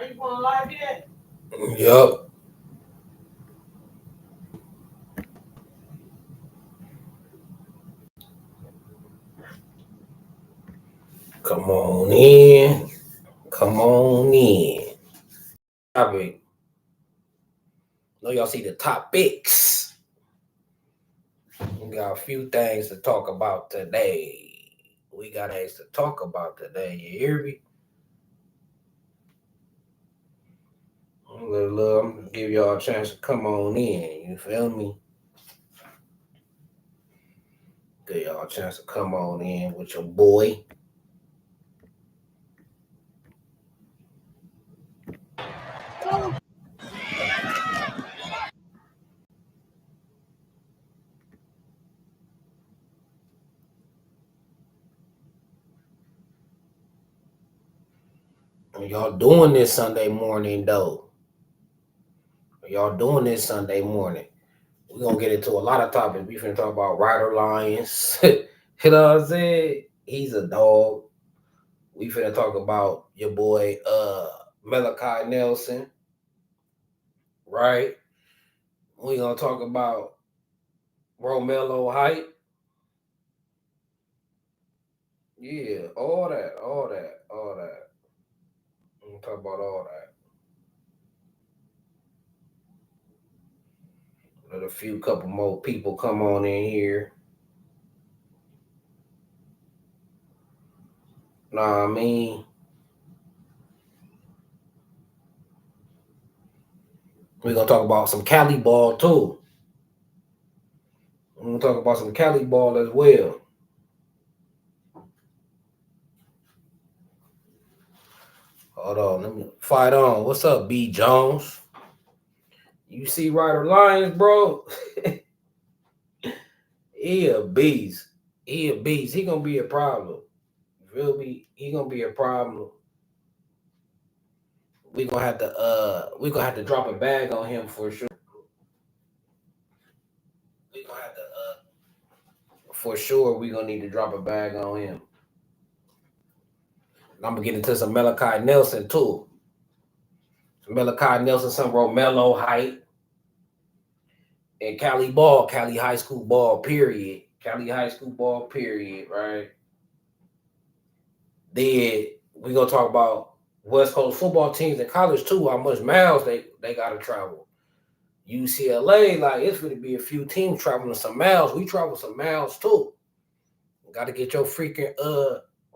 Are you going live yet? Yup. Come on in. Come on in. Topic. Know y'all see the topics. We got a few things to talk about today. We got things to talk about today. You hear me? I'm gonna give y'all a chance to come on in. You feel me? Give y'all a chance to come on in with your boy. Y'all doing this Sunday morning though? Y'all doing this Sunday morning? We're gonna get into a lot of topics. We finna talk about Ryder Lyons. You know what I'm saying? He's a dog. We finna talk about your boy Malachi Nelson. Right? We gonna talk about Romello height. Yeah, all that. We're gonna talk about all that. Let a few couple more people come on in here. Nah, I mean, we're gonna talk about some Cali ball too. We're gonna talk about some Cali ball as well. Hold on, let me fight on. What's up, B Jones? You see Ryder Lyons, bro? He a beast. He a beast. He gonna be a problem. You feel me? He gonna be a problem. We gonna have to drop a bag on him for sure. We gonna have to for sure we gonna need to drop a bag on him. And I'm gonna get into some Malachi Nelson too. Some Malachi Nelson, some Romello height, and Cali ball, Cali high school ball, period. Cali high school ball, period, right? Then we gonna talk about West Coast football teams in college too, how much miles they gotta travel. UCLA, like it's gonna be a few teams traveling some miles. We travel some miles too. Gotta get your freaking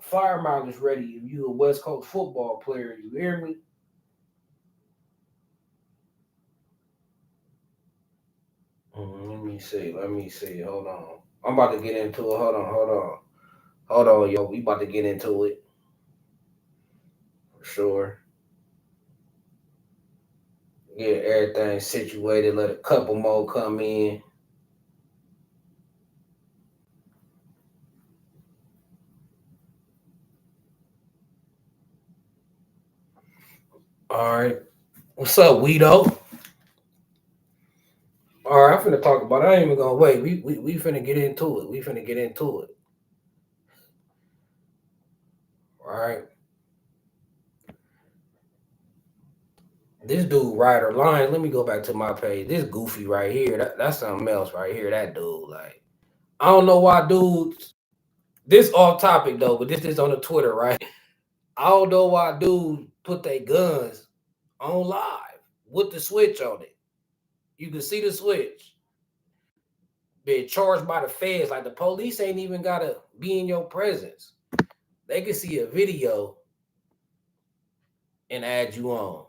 fire mileage ready if you a West Coast football player, you hear me? Let me see. Hold on. I'm about to get into it. Hold on, yo. We about to get into it. For sure. Get everything situated. Let a couple more come in. All right. What's up, Weedo? All right, I'm finna talk about it. I ain't even gonna wait. We finna get into it. We finna get into it. All right. This dude, Ryder Lyons, let me go back to my page. This goofy right here, that's something else right here. That dude, like, I don't know why dudes, this off topic though, but this is on the Twitter, right? I don't know why dudes put their guns on live with the switch on it. You can see the switch. Being charged by the feds, like the police ain't even gotta be in your presence. They can see a video and add you on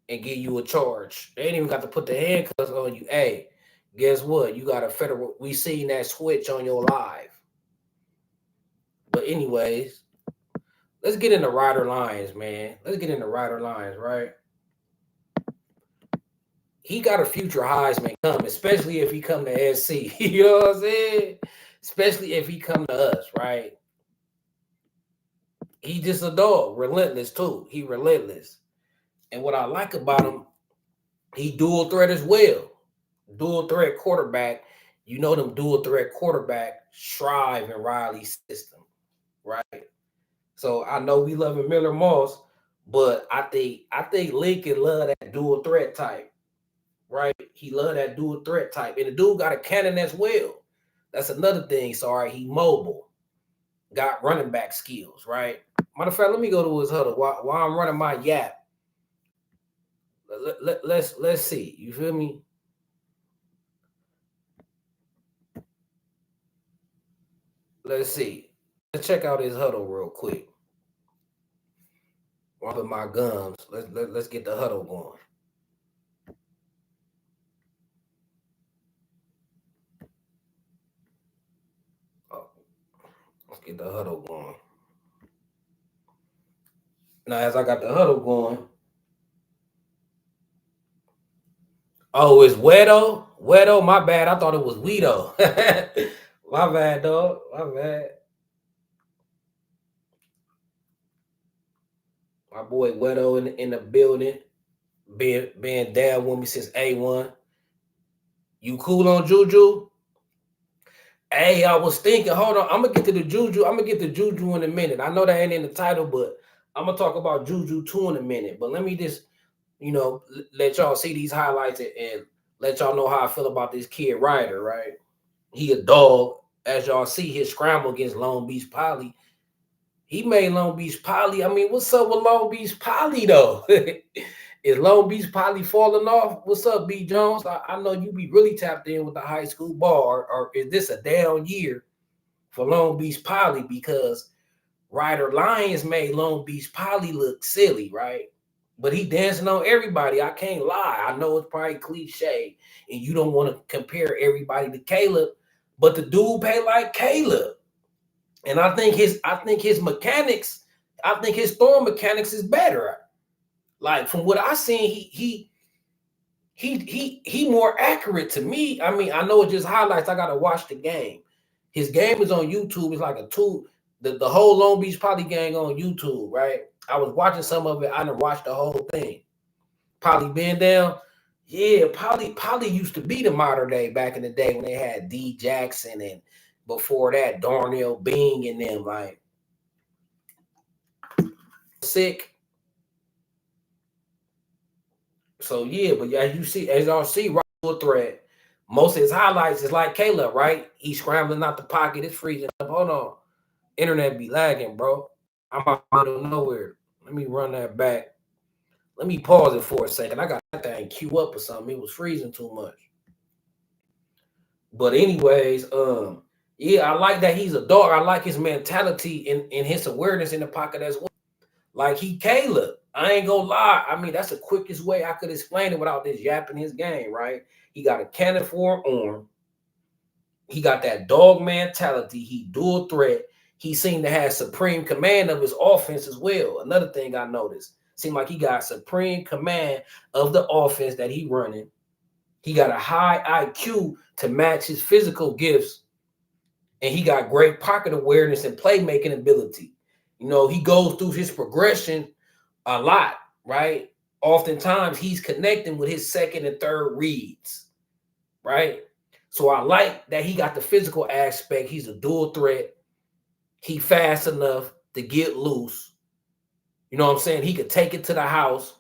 and give you a charge. They ain't even got to put the handcuffs on you. Hey, guess what? You got a federal. We seen that switch on your live. But anyways, let's get into Ryder Lyons, man. Let's get into Ryder Lyons, right? He got a future Heisman come, especially if he come to SC. You know what I'm saying? Especially if he come to us, right? He just a dog, relentless too. He relentless. And what I like about him, he dual threat as well. Dual threat quarterback. You know them dual threat quarterback, Shrive and Riley system, right? So I know we loving Miller Moss, But I think Lincoln love that dual threat type, right? He love that dual threat type. And the dude got a cannon as well. That's another thing. Sorry, he mobile. Got running back skills, right? Matter of fact, let me go to his huddle while I'm running my yap. Let's see. You feel me? Let's see. Let's check out his huddle real quick. Rubbing my gums. Let's get the huddle going. Oh, let's get the huddle going. Now, as I got the huddle going, oh, it's Wedo. Wedo, my bad. I thought it was Wedo. My bad, dog. My bad. My boy Wedo in the building. Been down with me since A1. You cool on Juju? Hey, I was thinking, hold on. I'm gonna get to the Juju. I'm gonna get to Juju in a minute. I know that ain't in the title, but I'm gonna talk about Juju 2 in a minute. But let me just, let y'all see these highlights and let y'all know how I feel about this kid Ryder, right? He a dog. As y'all see his scramble against Long Beach Poly. He made Long Beach Poly. I mean, what's up with Long Beach Poly, though? Is Long Beach Poly falling off? What's up, B. Jones? I know you be really tapped in with the high school ball, or is this a down year for Long Beach Poly? Because Ryder Lyons made Long Beach Poly look silly, right? But he dancing on everybody. I can't lie. I know it's probably cliche, and you don't want to compare everybody to Caleb, but the dude pay like Caleb. And I think his mechanics, I think his throwing mechanics is better. Like from what I seen, he more accurate to me. I mean, I know it just highlights. I gotta watch the game. His game is on YouTube. It's like a two. The whole Long Beach Poly gang on YouTube, right? I was watching some of it. I didn't watch the whole thing. Poly been down. Yeah, Poly used to be the modern day back in the day when they had D Jackson and before that Darnell Bing and them like sick. So yeah, but as y'all see, right to a thread. Most of his highlights is like Caleb, right? He's scrambling out the pocket. It's freezing up. Hold on. Internet be lagging, bro. I'm out of nowhere. Let me run that back. Let me pause it for a second. I got that thing queue up or something. It was freezing too much. But anyways, yeah, I like that he's a dog. I like his mentality and his awareness in the pocket as well. Like he Caleb. I ain't gonna lie. I mean, that's the quickest way I could explain it without this yapping his game, right? He got a cannon for an arm. He got that dog mentality. He dual threat. He seemed to have supreme command of his offense as well. Another thing I noticed. Seemed like he got supreme command of the offense that he running. He got a high IQ to match his physical gifts. And he got great pocket awareness and playmaking ability. He goes through his progression a lot, right? Oftentimes he's connecting with his second and third reads, right? So I like that he got the physical aspect. He's a dual threat. He fast enough to get loose. You know what I'm saying? He could take it to the house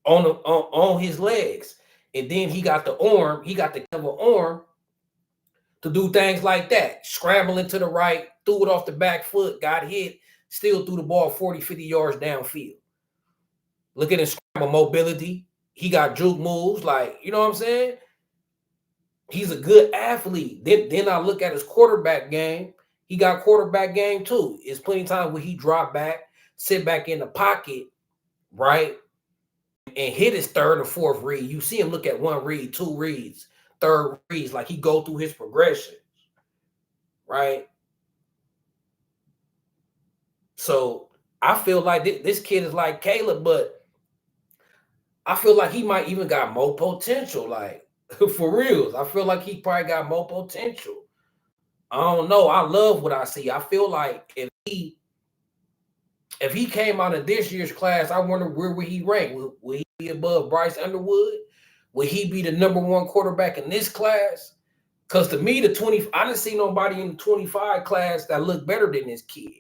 on his legs. And then he got the arm. He got the clever arm to do things like that. Scrambling to the right, threw it off the back foot, got hit, still threw the ball 40, 50 yards downfield. Look at his scramble mobility. He got juke moves, like, you know what I'm saying? He's a good athlete. Then I look at his quarterback game. He got quarterback game too. It's plenty of times where he drop back, sit back in the pocket, right? And hit his third and fourth read. You see him look at one read, two reads, third reads, like he go through his progression, right? So I feel like this kid is like Caleb, but I feel like he might even got more potential. Like for reals, I feel like he probably got more potential. I don't know. I love what I see. I feel like if he came out of this year's class, I wonder where would he rank? Will he be above Bryce Underwood? Will he be the number one quarterback in this class? Because to me, I didn't see nobody in the 25 class that looked better than this kid.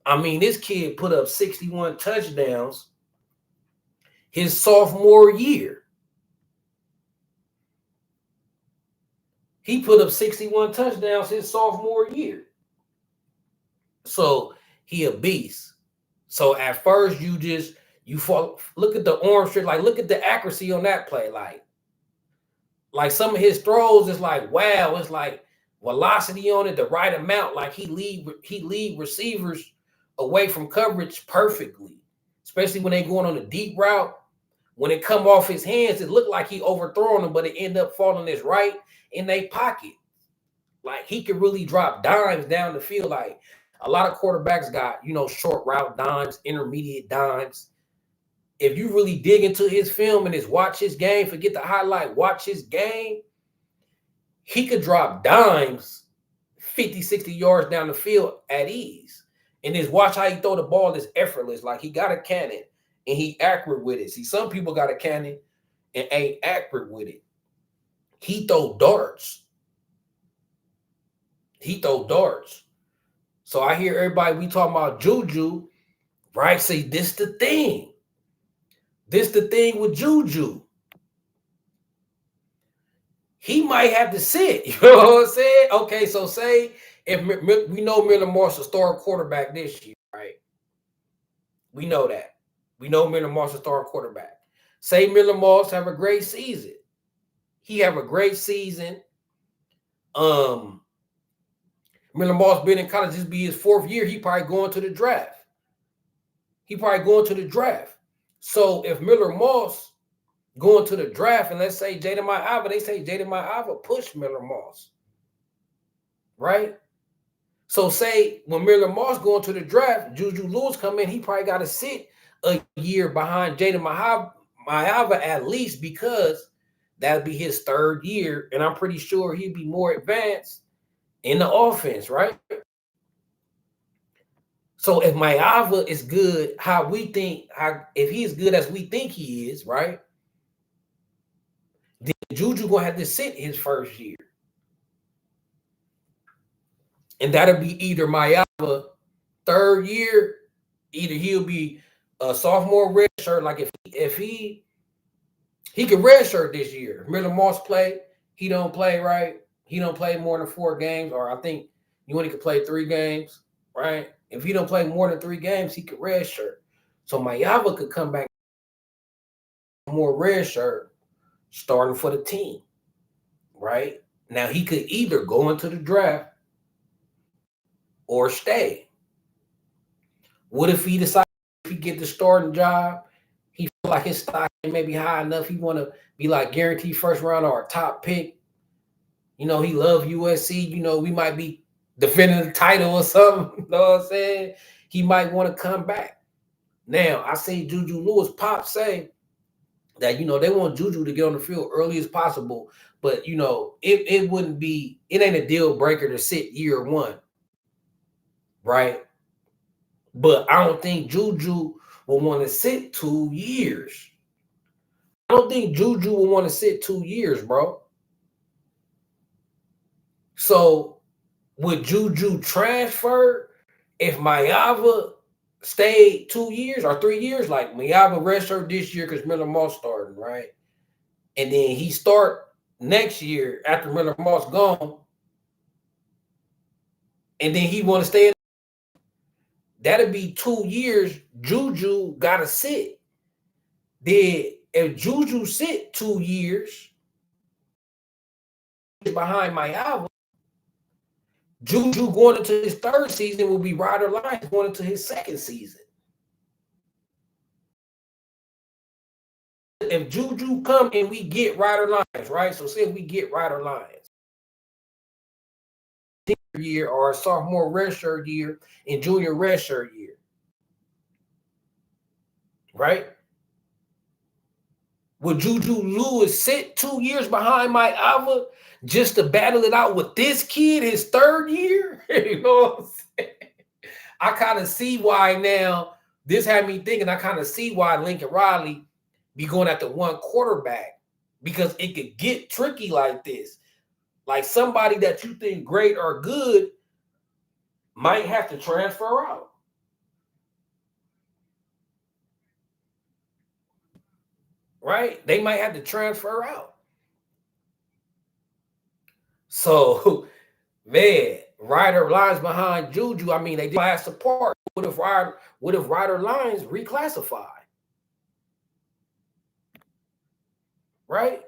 I mean, this kid put up 61 touchdowns his sophomore year. He put up 61 touchdowns his sophomore year. So he a beast. So at first you fall, look at the arm strength, like look at the accuracy on that play. Like some of his throws is like, wow, it's like velocity on it, the right amount. Like he lead receivers away from coverage perfectly, especially when they going on a deep route. When it come off his hands, it looked like he overthrown them, but it ended up falling his right in their pocket. Like he could really drop dimes down the field. Like a lot of quarterbacks got, short route dimes, intermediate dimes. If you really dig into his film and watch his game, forget the highlight, watch his game, he could drop dimes 50, 60 yards down the field at ease. And watch how he throw the ball is effortless. Like he got a cannon and he accurate with it. See, some people got a cannon and ain't accurate with it. He throw darts. So I hear everybody, we talking about Juju, right? Say this the thing. This the thing with Juju. He might have to sit. You know what I'm saying? Okay, so say if we know Miller Moss a starting quarterback this year, right? We know that. We know Miller Moss a starting quarterback. Say Miller Moss have a great season. He have a great season. Miller Moss been in college, this be his 4th year. He probably going to the draft. So if Miller Moss going to the draft, and let's say Jaden Maiava, they say Jaden Maiava pushed Miller Moss, right? So say when Miller Moss going to the draft, Juju Lewis come in, he probably got to sit a year behind Jaden Maiava at least, because that'd be his 3rd year, and I'm pretty sure he'd be more advanced in the offense, right? So if Maiava is good, if he's good as we think he is, right? Then Juju gonna have to sit his 1st year. And that'll be either Maiava 3rd year, either he'll be a sophomore redshirt, like if he could redshirt this year. Miller Moss play, he don't play, right? He don't play more than 4 games, or I think you only could play 3 games, right? If he don't play more than 3 games, he could redshirt. So Maiava could come back more redshirt starting for the team, right? Now he could either go into the draft or stay. What if he decides, if he get the starting job, he feel like his stock may be high enough, he want to be like guaranteed 1st round or a top pick. He love USC. We might be defending the title or something. You know what I'm saying? He might want to come back. Now, I see Juju Lewis Pop say that, they want Juju to get on the field early as possible. But, it wouldn't be, it ain't a deal breaker to sit year 1. Right? But I don't think Juju will want to sit 2 years. I don't think Juju will want to sit 2 years, bro. So would Juju transfer if Maiava stayed 2 years or 3 years? Like Maiava redshirt this year because Miller Moss starting, right? And then he start next year after Miller Moss gone. And then he want to stay in. That'd be 2 years. Juju got to sit. Then if Juju sit 2 years behind Maiava, Juju going into his 3rd season will be Ryder Lyons going into his 2nd season. If Juju come and we get Ryder Lyons, right? So say we get Ryder Lyons year or sophomore redshirt year and junior redshirt year, right? Would Juju Lewis sit 2 years behind Maiava just to battle it out with this kid his 3rd year? You know what I'm saying? I kind of see why now. This had me thinking. I kind of see why Lincoln Riley be going after one quarterback, because it could get tricky like this. Like somebody that you think great or good might have to transfer out. right? They might have to transfer out. So, man, Ryder Lyons behind Juju. I mean, they class apart. What if Ryder Lyons reclassify? Right?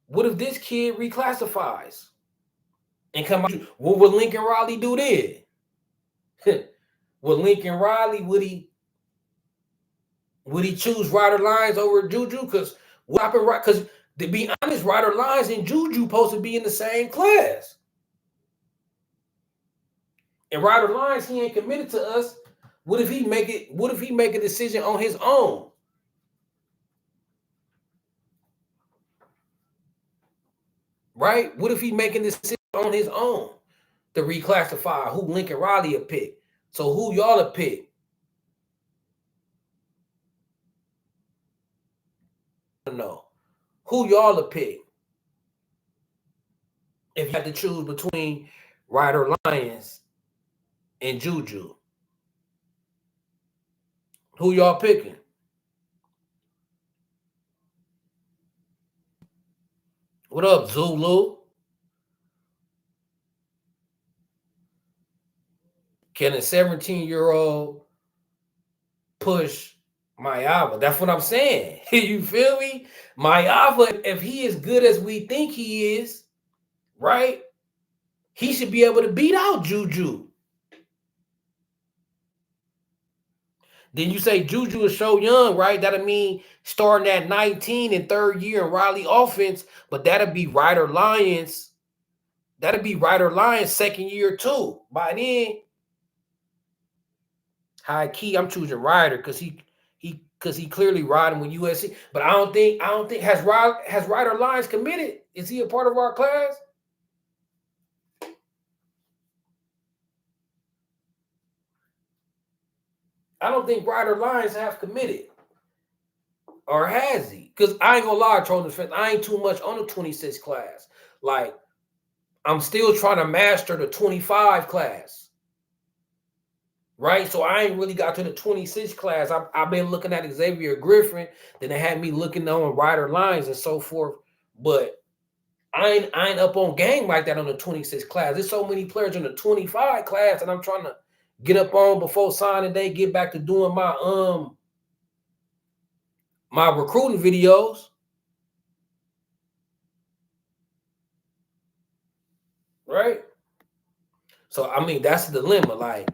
What if this kid reclassifies and come out? What would Lincoln Riley do then? Would Lincoln Riley would he choose Ryder Lyons over Juju? Because what happened? Right? Because to be honest, Ryder Lyons and Juju supposed to be in the same class. And Ryder Lyons, he ain't committed to us. What if he make a decision on his own? Right? What if he making this decision on his own to reclassify who Lincoln Riley will pick? So who y'all will pick? No. Who y'all will pick? If you had to choose between Ryder Lyons and Juju, who y'all picking? What up, Zulu? Can a 17-year-old push Mayava? That's what I'm saying. You feel me? Mayava, if he is good as we think he is, right? He should be able to beat out Juju. Then you say Juju is so young, right? That'll mean starting at 19 in third year in Riley offense, but that'll be Ryder Lyons. That'll be Ryder Lyons second year too. By then, high key, I'm choosing Ryder because he clearly riding with USC. But I don't think has Ryder Lyons committed? Is he a part of our class? I don't think Ryder Lyons have committed. Or has he? Because I ain't gonna lie, Trolling fans, I ain't too much on the 26 class. Like, I'm still trying to master the 25 class. Right? So I ain't really got to the 26 class. I've been looking at Xavier Griffin, then they had me looking on Ryder Lyons and so forth. But I ain't up on game like that on the 26 class. There's so many players in the 25 class that I'm trying to get up on before signing day, get back to doing my my recruiting videos. Right? So I mean that's the dilemma. Like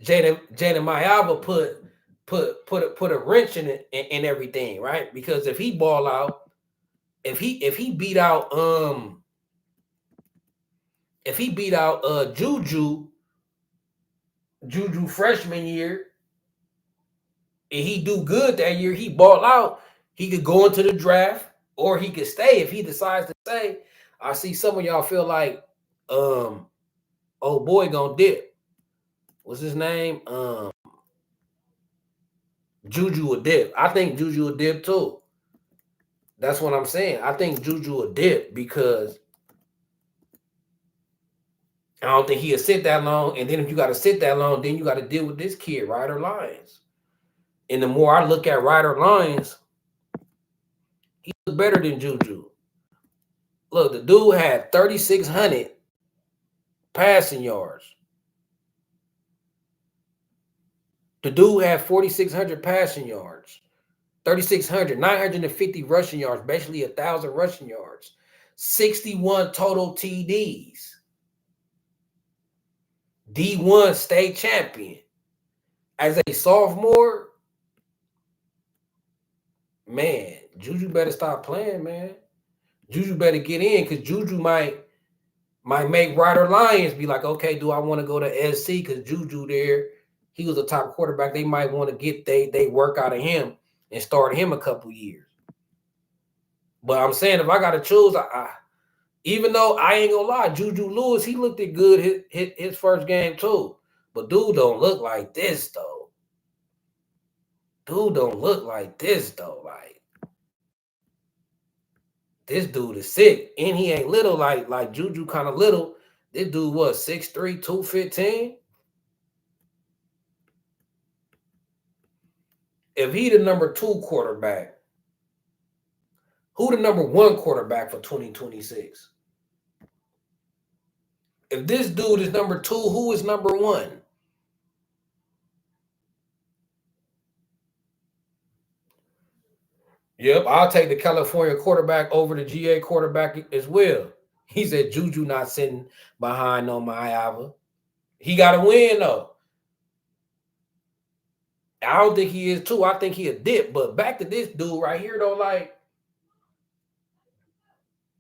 Jaden Mayava put a wrench in it and everything, right? Because if he ball out, if he beat out Juju freshman year, and he do good that year, he ball out, he could go into the draft or he could stay if he decides to stay. I see some of y'all feel like oh boy gonna dip. What's his name? Juju will dip. I think Juju will dip too. That's what I'm saying. I think Juju will dip because I don't think he'll sit that long. And then if you got to sit that long, then you got to deal with this kid, Ryder Lyons. And the more I look at Ryder Lyons, he look better than Juju. Look, the dude had 3,600 passing yards. The dude had 4,600 passing yards. 3,600, 950 rushing yards, basically 1,000 rushing yards. 61 total TDs. D1 state champion. As a sophomore, man, Juju better stop playing, man. Juju better get in because Juju might make Ryder Lyons be like, okay, do I want to go to SC? Because Juju there, he was a top quarterback. They might want to get they work out of him and start him a couple years. But I'm saying if I got to choose, even though I ain't gonna lie, Juju Lewis, he looked it good his first game too. But dude don't look like this though. Dude don't look like this though. Like this dude is sick, and he ain't little like Juju kind of little. This dude was 6'3", 215. If he the number 2 quarterback, Who the number one quarterback for 2026? If this dude is number two, who is number one? Yep, I'll take the California quarterback over the GA quarterback as well. He said Juju not sitting behind on my Iowa. He got to win though. I don't think he is too. I think he a dip. But back to this dude right here though, like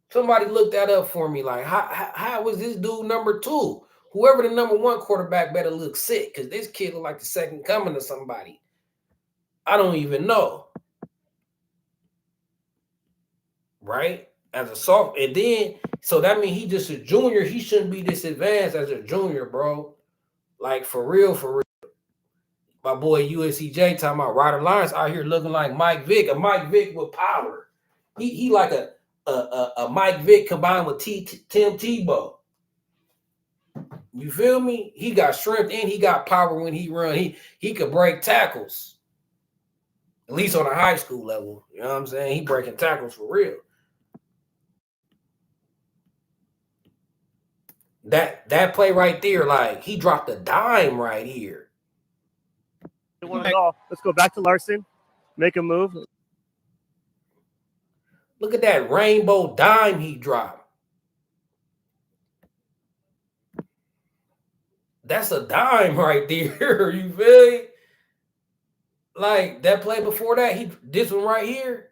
somebody look that up for me. Like how was this dude number two? Whoever the number one quarterback better look sick because this kid look like the second coming of somebody. I don't even know. Right? As a soft, and then so that means he just a junior. He shouldn't be this advanced as a junior, bro. Like for real, for real. My boy USCJ talking about Ryder Lyons out here looking like Mike Vick, a Mike Vick with power. He like a Mike Vick combined with Tim Tebow. You feel me? He got strength and he got power when he run. He could break tackles. At least on a high school level. You know what I'm saying? He breaking tackles for real. That play right there, like he dropped a dime right here. Let's go back to Larson. Make a move. Look at that rainbow dime he dropped. That's a dime right there. You feel me? Like that play before that, this one right here.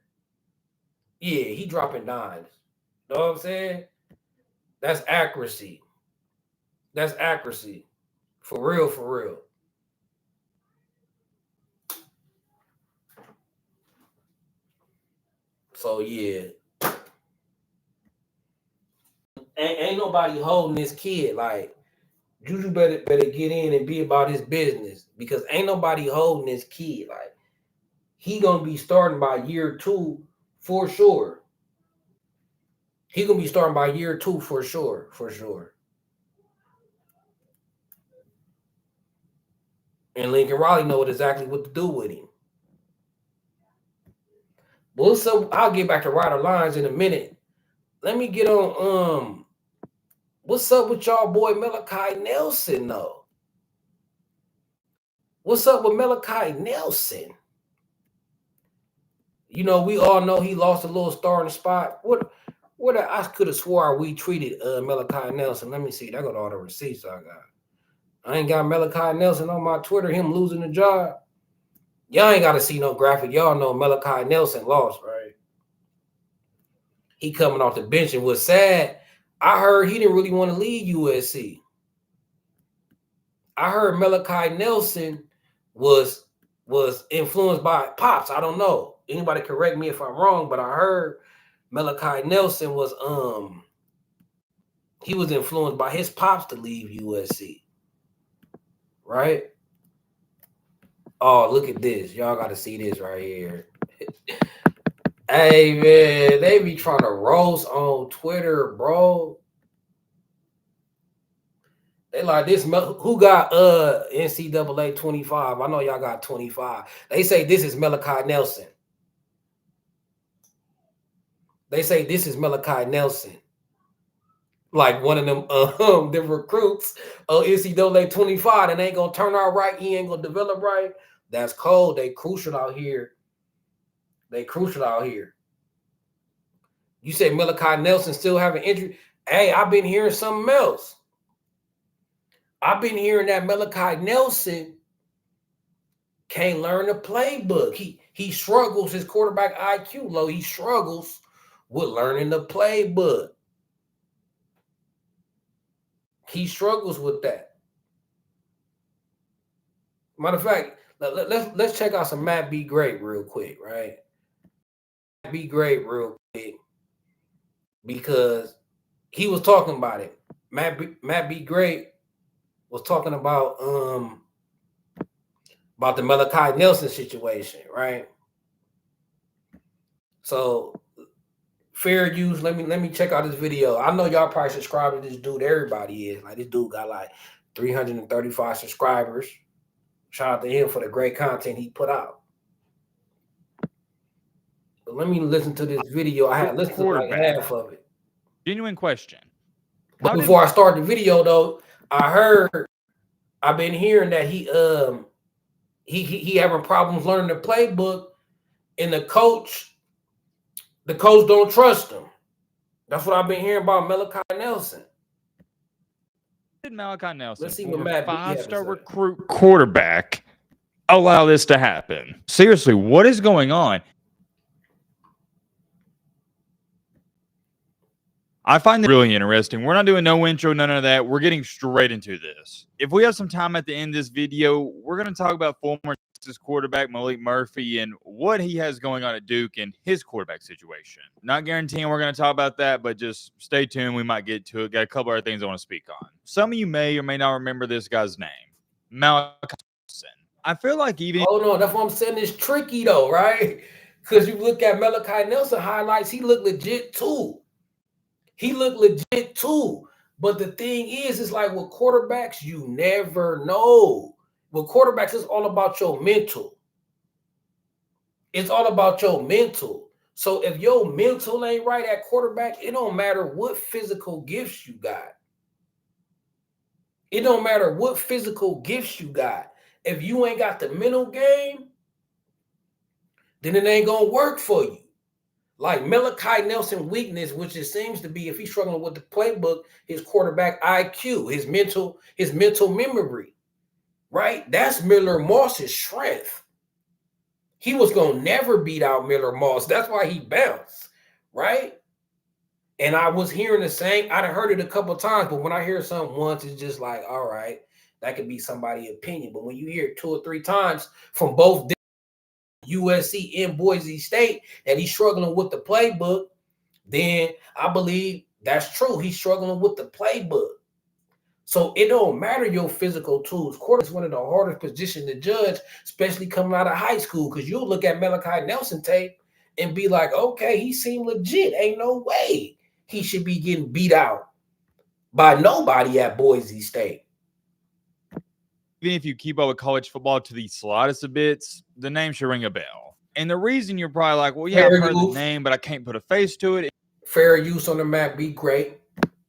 Yeah, he dropping dimes. You know what I'm saying? That's accuracy. That's accuracy. For real, for real. So yeah. Ain't nobody holding this kid. Like Juju better get in and be about his business because ain't nobody holding this kid. Like he gonna be starting by year 2 for sure. He gonna be starting by year 2 for sure, for sure. And Lincoln Riley know exactly what to do with him. Well, so I'll get back to Ryder Lyons in a minute. Let me get on what's up with y'all boy Malachi Nelson though? What's up with Malachi Nelson? You know, we all know he lost a little star in the spot. What I could have swore we treated Malachi Nelson. Let me see. I got all the receipts I got. I ain't got Malachi Nelson on my Twitter, him losing the job. Y'all ain't got to see no graphic. Y'all know Malachi Nelson lost, right? He coming off the bench and was sad. I heard he didn't really want to leave USC. I heard Malachi Nelson was influenced by Pops. I don't know. Anybody correct me if I'm wrong, but I heard Malachi Nelson was he was influenced by his pops to leave USC. Right? Oh, look at this. Y'all got to see this right here. Hey, man, they be trying to roast on Twitter, bro. They like this. Who got NCAA 25? I know y'all got 25. They say this is Malachi Nelson. They say this is Malachi Nelson. Like one of them the recruits NCAA 25 and ain't gonna turn out right. He ain't gonna develop right. That's cold. They crucial out here. They crucial out here. You say Malachi Nelson still having injury? Hey, I've been hearing something else. I've been hearing that Malachi Nelson can't learn the playbook. He struggles, his quarterback IQ low. He struggles with learning the playbook. He struggles with that. Matter of fact, let's check out some Matt B. Great real quick, right? Matt B. Great real quick because he was talking about it. Matt B. Great was talking about the Malachi Nelson situation, right? So fair use. Let me check out this video. I know y'all probably subscribe to this dude. Everybody is. Like this dude got like 335 subscribers. Shout out to him for the great content he put out. Let me listen to this video. I had listened to like half of it. Genuine question. But before I start the video, though, I've been hearing that he having problems learning the playbook, and the coach don't trust him. That's what I've been hearing about Malachi Nelson. Did Malachi Nelson, let's see what Matt 5-star recruit quarterback, allow this to happen? Seriously, what is going on? I find it really interesting. We're not doing no intro, none of that. We're getting straight into this. If we have some time at the end of this video, we're going to talk about former Texas quarterback Malik Murphy and what he has going on at Duke and his quarterback situation. Not guaranteeing we're going to talk about that, but just stay tuned. We might get to it. Got a couple other things I want to speak on. Some of you may or may not remember this guy's name, Malachi Nelson. I feel like even... Hold on, that's what I'm saying. It's tricky, though, right? Because you look at Malachi Nelson highlights, he looked legit, too. But the thing is, it's like with quarterbacks, you never know. With quarterbacks, it's all about your mental. It's all about your mental. So if your mental ain't right at quarterback, it don't matter what physical gifts you got. It don't matter what physical gifts you got. If you ain't got the mental game, then it ain't going to work for you. Like Malachi Nelson weakness, which it seems to be, if he's struggling with the playbook, his quarterback IQ, his mental memory, right? That's Miller Moss's strength. He was going to never beat out Miller Moss. That's why he bounced, right? And I was hearing the same. I'd heard it a couple of times, but when I hear something once, it's just like, all right, that could be somebody's opinion. But when you hear it 2 or 3 times from both USC and Boise State that he's struggling with the playbook, then I believe that's true. He's struggling with the playbook. So it don't matter your physical tools. Quarterback is one of the hardest positions to judge, especially coming out of high school, because you'll look at Malachi Nelson tape and be like, okay, he seemed legit. Ain't no way he should be getting beat out by nobody at Boise State. Even if you keep up with college football to the slightest of bits, the name should ring a bell. And the reason you're probably like, well, yeah, I've heard the name, but I can't put a face to it. Fair use on the map, be great.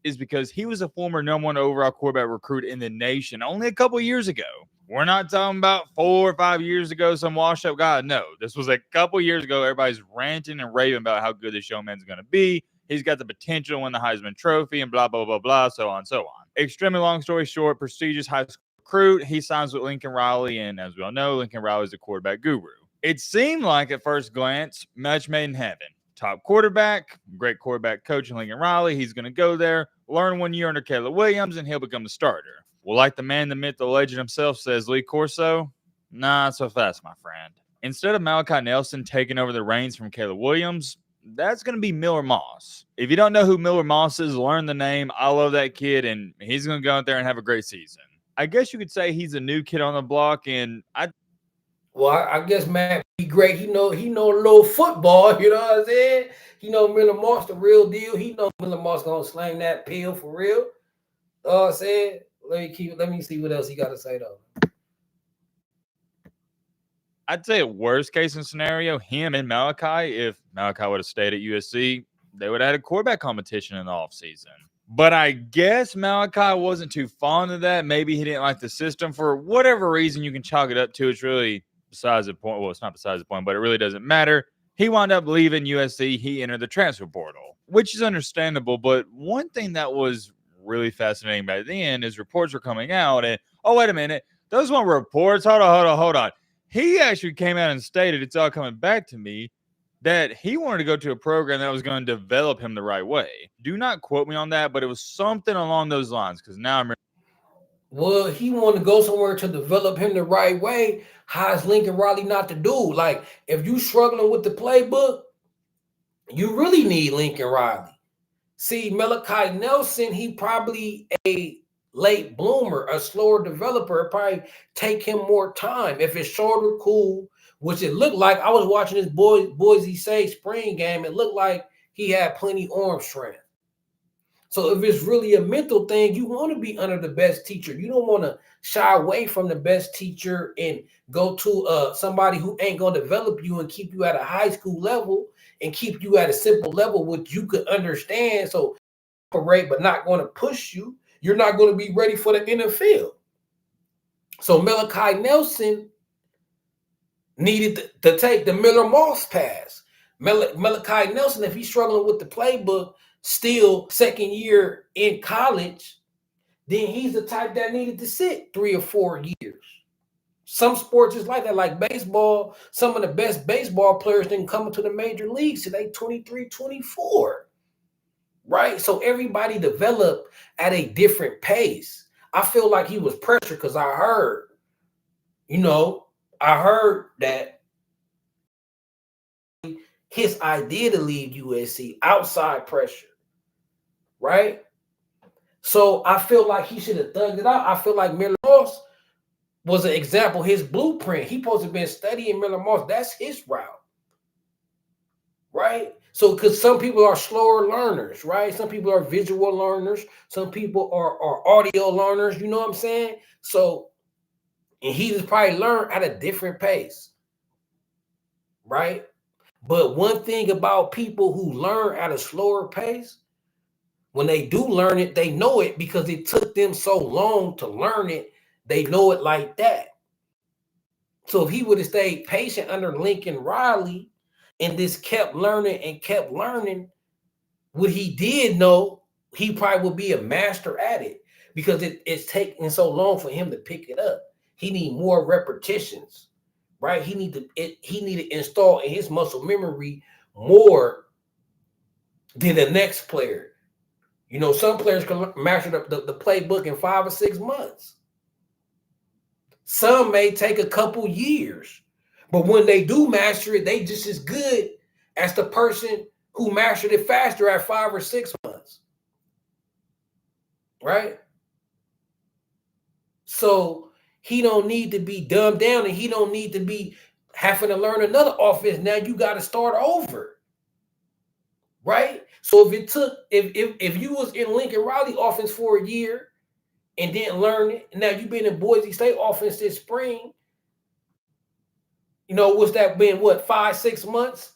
Is because he was a former #1 overall quarterback recruit in the nation only a couple years ago. We're not talking about 4 or 5 years ago, some washed up guy. No, this was a couple years ago. Everybody's ranting and raving about how good this young man's going to be. He's got the potential to win the Heisman Trophy and blah, blah, blah, blah, so on and so on. Extremely long story short, prestigious high school recruit. He signs with Lincoln Riley, and as we all know, Lincoln Riley is a quarterback guru. It seemed like at first glance, match made in heaven. Top quarterback, great quarterback coach in Lincoln Riley. He's going to go there, learn 1 year under Caleb Williams, and he'll become the starter. Well, like the man, the myth, the legend himself says, Lee Corso, not so fast, my friend. Instead of Malachi Nelson taking over the reins from Caleb Williams, that's going to be Miller Moss. If you don't know who Miller Moss is, learn the name. I love that kid, and he's going to go out there and have a great season. I guess you could say he's a new kid on the block, and I guess Matt be great. He know a little football, you know what I'm saying? He know Miller Moss the real deal. He know Miller Moss gonna slang that pill for real. You know what I'm saying? Let me see what else he got to say though. I'd say worst case scenario, him and Malachi, if Malachi would have stayed at USC, they would have had a quarterback competition in the offseason. But I guess Malachi wasn't too fond of that. Maybe he didn't like the system. For whatever reason, you can chalk it up to. It's really besides the point. Well, it's not besides the point, but it really doesn't matter. He wound up leaving USC. He entered the transfer portal, which is understandable. But one thing that was really fascinating back then is reports were coming out. And, oh, wait a minute. Those weren't reports. Hold on. He actually came out and stated, it's all coming back to me, that he wanted to go to a program that was going to develop him the right way. Do not quote me on that, but it was something along those lines, because now I'm... Well, he wanted to go somewhere to develop him the right way. How is Lincoln Riley not to do? Like, if you struggling with the playbook, you really need Lincoln Riley. See, Malachi Nelson, he probably a late bloomer, a slower developer. It probably take him more time. If it's shorter, cool. Which it looked like. I was watching this Boise State spring game. It looked like he had plenty arm strength. So if it's really a mental thing, you want to be under the best teacher. You don't want to shy away from the best teacher and go to somebody who ain't going to develop you and keep you at a high school level and keep you at a simple level, which you could understand. So operate, but not going to push you. You're not going to be ready for the NFL. So Malachi Nelson needed to take the Miller Moss pass. Malachi Nelson, if he's struggling with the playbook, still second year in college, then he's the type that needed to sit 3 or 4 years. Some sports is like that, like baseball. Some of the best baseball players didn't come into the major leagues today, 23, 24. Right? So everybody developed at a different pace. I feel like he was pressured because I heard that his idea to leave USC, outside pressure, right? So I feel like he should have thugged it out. I feel like Miller Moss was an example, his blueprint. He supposed to have been studying Miller Moss. That's his route, right? So because some people are slower learners, right? Some people are visual learners. Some people are audio learners, you know what I'm saying? So, and he just probably learned at a different pace, right? But one thing about people who learn at a slower pace, when they do learn it, they know it because it took them so long to learn it. They know it like that. So if he would have stayed patient under Lincoln Riley and just kept learning, what he did know, he probably would be a master at it because it's taking so long for him to pick it up. He need more repetitions. Right, he need to install in his muscle memory more than the next player. You know, some players can master the playbook in 5 or 6 months. Some may take a couple years, but when they do master it, they just as good as the person who mastered it faster at 5 or 6 months. Right? So he don't need to be dumbed down, and he don't need to be having to learn another offense. Now you got to start over, right? So if you was in Lincoln Riley offense for a year and didn't learn it, and now you've been in Boise State offense this spring, what's that been? What, 5, 6 months,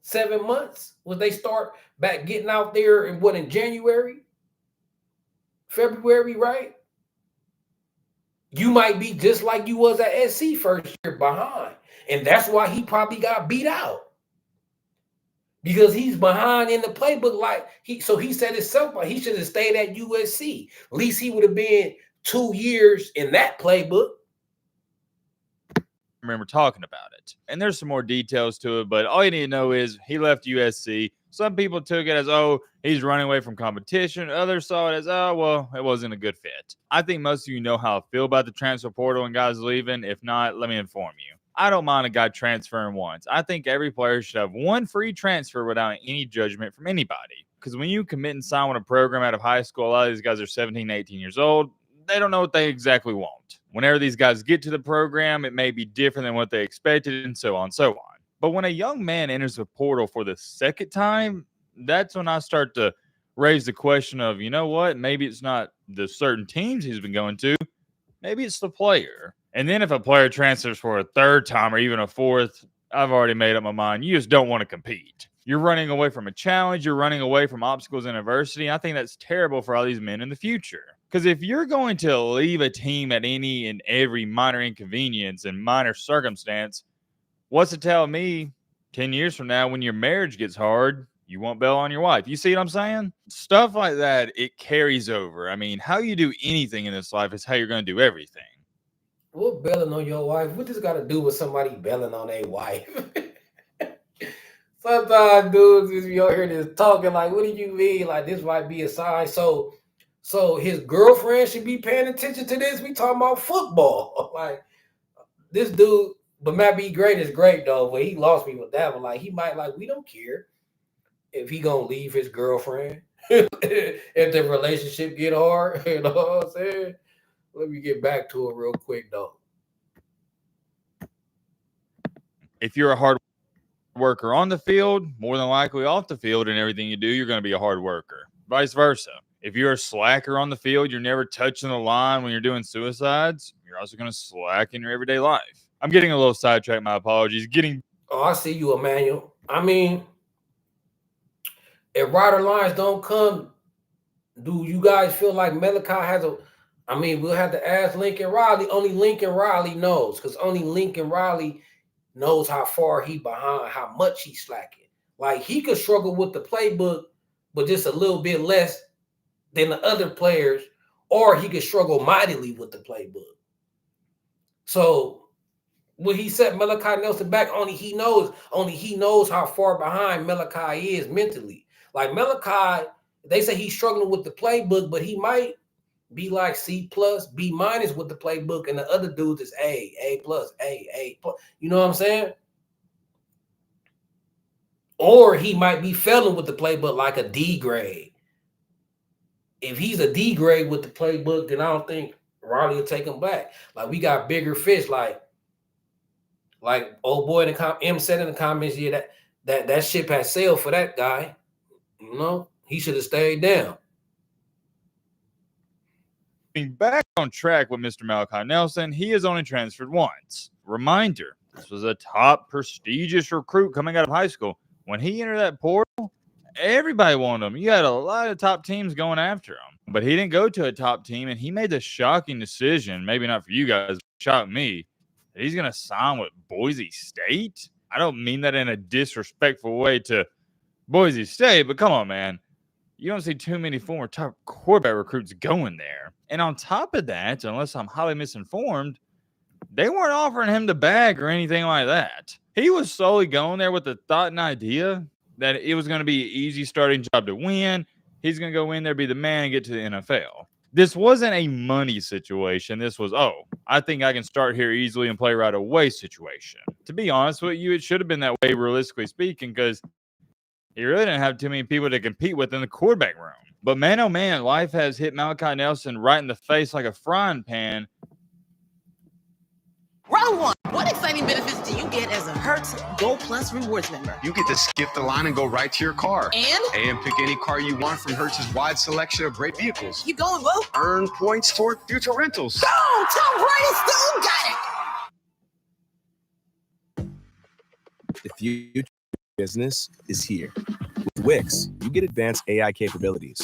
7 months? Would they start back getting out there in January, February, right? You might be just like you was at SC first year behind. And that's why he probably got beat out. Because he's behind in the playbook. So he said himself, like he should have stayed at USC. At least he would have been 2 years in that playbook. I remember talking about it. And there's some more details to it, but all you need to know is he left USC. Some people took it as, he's running away from competition. Others saw it as, it wasn't a good fit. I think most of you know how I feel about the transfer portal and guys leaving. If not, let me inform you. I don't mind a guy transferring once. I think every player should have one free transfer without any judgment from anybody. Because when you commit and sign with a program out of high school, a lot of these guys are 17, 18 years old. They don't know what they exactly want. Whenever these guys get to the program, it may be different than what they expected, and so on and so on. But when a young man enters the portal for the second time, that's when I start to raise the question of, you know what, maybe it's not the certain teams he's been going to, maybe it's the player. And then if a player transfers for a third time or even a fourth, I've already made up my mind. You just don't want to compete. You're running away from a challenge. You're running away from obstacles and adversity. I think that's terrible for all these men in the future. Because if you're going to leave a team at any and every minor inconvenience and minor circumstance, what's to tell me 10 years from now when your marriage gets hard, you won't bail on your wife? You see what I'm saying? Stuff like that, it carries over. I mean, how you do anything in this life is how you're going to do everything. What bailing on your wife? What this got to do with somebody bailing on a wife? Sometimes dudes just be out here just talking like, what do you mean? Like, this might be a sign. So his girlfriend should be paying attention to this. We talking about football. Like, this dude, but Matt B. Great is great, though. But he lost me with that one. Like, he might, we don't care if he going to leave his girlfriend. If the relationship get hard. You know what I'm saying? Let me get back to it real quick, though. If you're a hard worker on the field, more than likely off the field and everything you do, you're going to be a hard worker. Vice versa. If you're a slacker on the field, you're never touching the line when you're doing suicides, you're also going to slack in your everyday life. I'm getting a little sidetracked. My apologies. Oh, I see you, Emmanuel. I mean, if Ryder Lyons don't come, do you guys feel like Malachi has a? I mean, we'll have to ask Lincoln Riley. Only Lincoln Riley knows, because only Lincoln Riley knows how far he behind, how much he's slacking. Like, he could struggle with the playbook, but just a little bit less than the other players, or he could struggle mightily with the playbook. So when he set Malachi Nelson back, only he knows how far behind Malachi is mentally. Like, Malachi, they say he's struggling with the playbook, but he might be like C+, B- with the playbook, and the other dudes is A+, A+. You know what I'm saying? Or he might be failing with the playbook like a D grade. If he's a D grade with the playbook, then I don't think Riley will take him back. Like, we got bigger fish, like old boy in the M said in the comments, yeah, that ship has sailed for that guy. You know, he should have stayed down. Being back on track with Mr. Malachi Nelson, he has only transferred once. Reminder, this was a top prestigious recruit coming out of high school. When he entered that portal, everybody wanted him. You had a lot of top teams going after him. But he didn't go to a top team, and he made the shocking decision, maybe not for you guys, but shocked me, that he's going to sign with Boise State. I don't mean that in a disrespectful way to Boise State, but come on, man. You don't see too many former top quarterback recruits going there. And on top of that, unless I'm highly misinformed, they weren't offering him the bag or anything like that. He was solely going there with the thought and idea that it was going to be an easy starting job to win. He's going to go in there, be the man, and get to the NFL. This wasn't a money situation. This was, I think I can start here easily and play right away situation. To be honest with you, it should have been that way, realistically speaking, because he really didn't have too many people to compete with in the quarterback room. But man, oh man, life has hit Malachi Nelson right in the face like a frying pan. Round one. What exciting benefits do you get as a Hertz Gold Plus Rewards member? You get to skip the line and go right to your car. And pick any car you want from Hertz's wide selection of great vehicles. keep going, Will. Earn points toward future rentals. Go! Tom Brady still got it. The future of business is here. With Wix, you get advanced AI capabilities.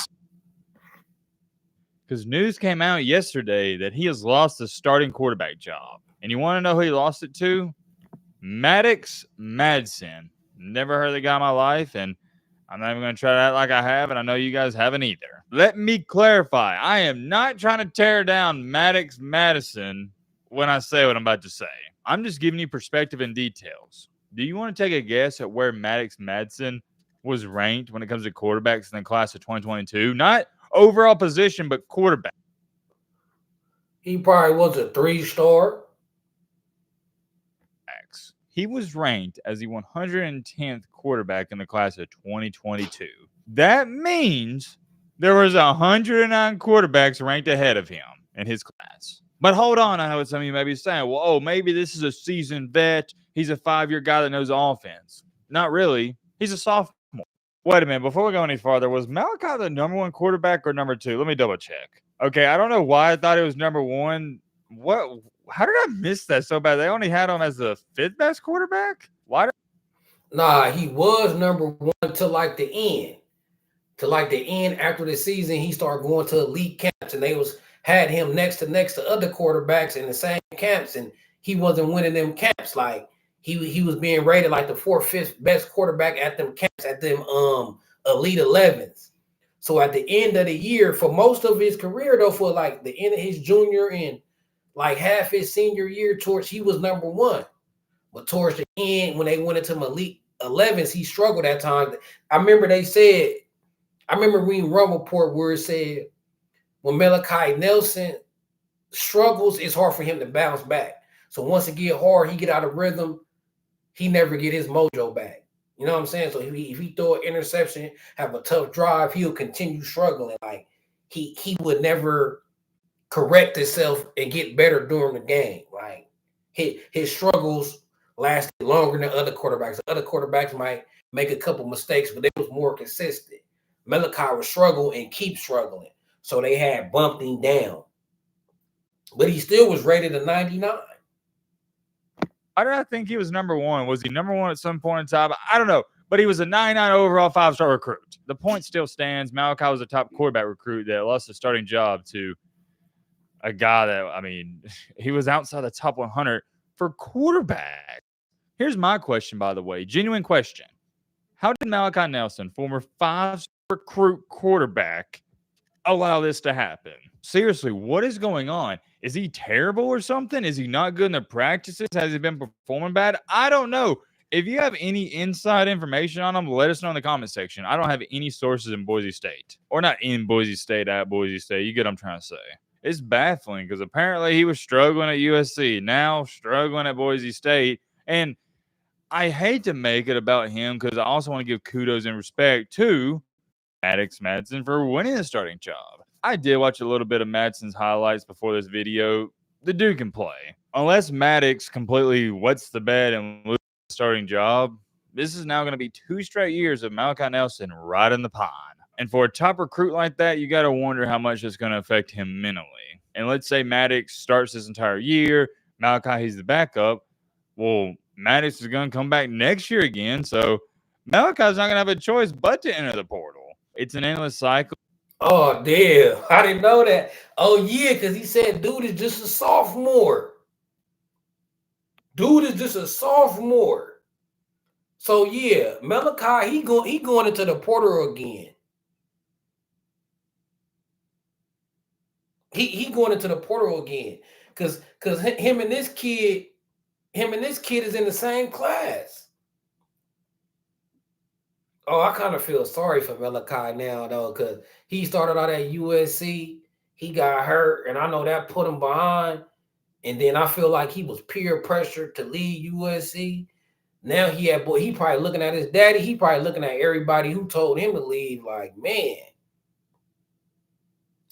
Because news came out yesterday that he has lost the starting quarterback job. And you want to know who he lost it to? Maddox Madsen. Never heard of the guy in my life, and I'm not even going to try to act like I have, and I know you guys haven't either. Let me clarify. I am not trying to tear down Maddox Madison when I say what I'm about to say. I'm just giving you perspective and details. Do you want to take a guess at where Maddox Madsen was ranked when it comes to quarterbacks in the class of 2022? Not overall position, but quarterback. He probably was a 3-star. He was ranked as the 110th quarterback in the class of 2022. That means there was 109 quarterbacks ranked ahead of him in his class. But hold on, I know what some of you may be saying. Well, maybe this is a seasoned vet. He's a 5-year guy that knows offense. Not really. He's a sophomore. Wait a minute. Before we go any farther, was Malachi the number 1 quarterback or number 2? Let me double check. Okay, I don't know why I thought it was number 1. What? How did I miss that so bad? They only had him as the 5th best quarterback? Why? Nah, he was number 1 till like the end. Till like the end after the season, he started going to elite camps, and they had him next to other quarterbacks in the same camps, and he wasn't winning them camps. Like he was being rated like the 4th, 5th best quarterback at them camps, at them elite 11s. So at the end of the year, for most of his career though, for like the end of his junior and like half his senior year, he was number 1. But towards the end, when they went into elite 11s, he struggled at times. I remember reading Rumble Report where it said when Malachi Nelson struggles, it's hard for him to bounce back. So once it get hard, he get out of rhythm, he never get his mojo back. You know what I'm saying? So if he throw an interception, have a tough drive, he'll continue struggling. Like he would never correct himself and get better during the game. Like his struggles lasted longer than other quarterbacks. Other quarterbacks might make a couple mistakes, but they was more consistent. Malachi was struggling and keep struggling. So they had bumped him down. But he still was rated a 99. I don't think he was number one. Was he number one at some point in time? I don't know. But he was a 99 overall 5-star recruit. The point still stands. Malachi was a top quarterback recruit that lost his starting job to a guy that, I mean, he was outside the top 100 for quarterback. Here's my question, by the way. Genuine question. How did Malachi Nelson, former 5-star recruit quarterback, allow this to happen? Seriously, what is going on? Is he terrible or something? Is he not good in the practices? Has he been performing bad? I don't know. If you have any inside information on him, let us know in the comment section. I don't have any sources in Boise State. Or not in Boise State, at Boise State. You get what I'm trying to say. It's baffling because apparently he was struggling at USC, now struggling at Boise State. And I hate to make it about him because I also want to give kudos and respect to Maddox Madsen for winning the starting job. I did watch a little bit of Madsen's highlights before this video. The dude can play. Unless Maddox completely wets the bed and loses the starting job, this is now going to be 2 straight years of Malachi Nelson right in the pine. And for a top recruit like that, you got to wonder how much it's going to affect him mentally. And let's say Maddox starts this entire year, Malachi, he's the backup. Well, Maddox is going to come back next year again, so Malachi's not going to have a choice but to enter the portal. It's an endless cycle. Oh, damn. I didn't know that. Oh, yeah, because he said dude is just a sophomore. Dude is just a sophomore. So, yeah, Malachi, he going into the portal again. He going into the portal again. Because him and this kid is in the same class. Oh, I kind of feel sorry for Malachi now, though, because he started out at USC. He got hurt, and I know that put him behind. And then I feel like he was peer pressure to leave USC. Now he probably looking at his daddy. He probably looking at everybody who told him to leave like, man,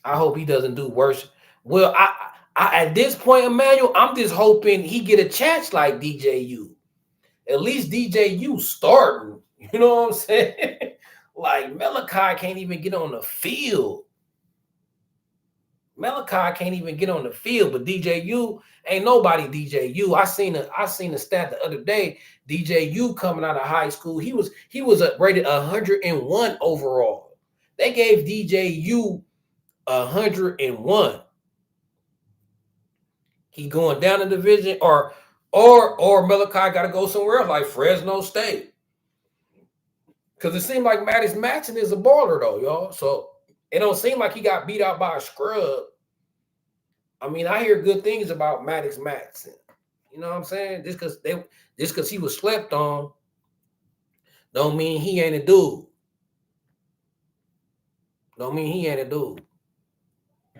I hope he doesn't do worse. Well, I at this point, Emmanuel, I'm just hoping he get a chance like DJU. At least DJU starting. You know what I'm saying? Like, Malachi can't even get on the field. Malachi can't even get on the field, but DJU ain't nobody DJU. I seen a stat the other day. DJU coming out of high school, he was rated 101 overall. They gave DJU 101. He going down the division, or Malachi got to go somewhere else like Fresno State. Because it seemed like Maddox Madsen is a baller, though, y'all. So it don't seem like he got beat out by a scrub. I mean, I hear good things about Maddox Madsen. You know what I'm saying? Just because he was slept on, don't mean he ain't a dude. Don't mean he ain't a dude.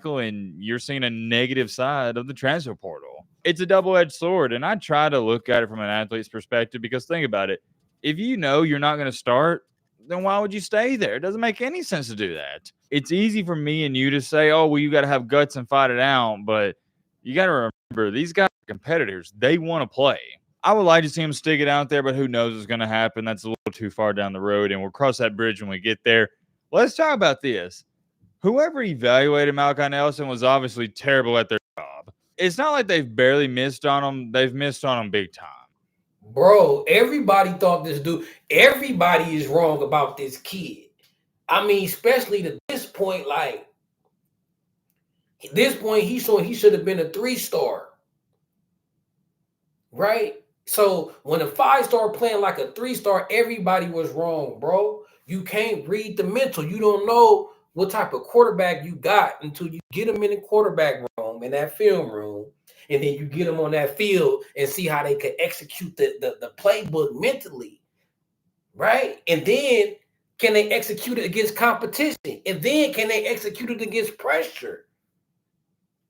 And you're seeing a negative side of the transfer portal. It's a double-edged sword, and I try to look at it from an athlete's perspective because think about it. If you know you're not going to start, then why would you stay there? It doesn't make any sense to do that. It's easy for me and you to say, oh, well, you got to have guts and fight it out. But you got to remember, these guys are competitors. They want to play. I would like to see them stick it out there, but who knows what's going to happen. That's a little too far down the road, and we'll cross that bridge when we get there. Let's talk about this. Whoever evaluated Malachi Nelson was obviously terrible at their job. It's not like they've barely missed on him. They've missed on him big time. Bro, everybody thought this dude, everybody is wrong about this kid. I mean, especially to this point, like, at this point, he should have been a 3-star. Right? So when a 5-star playing like a 3-star, everybody was wrong, bro. You can't read the mental. You don't know what type of quarterback you got until you get him in the quarterback room, in that film room. And then you get them on that field and see how they could execute the playbook mentally, right? And then can they execute it against competition? And then can they execute it against pressure,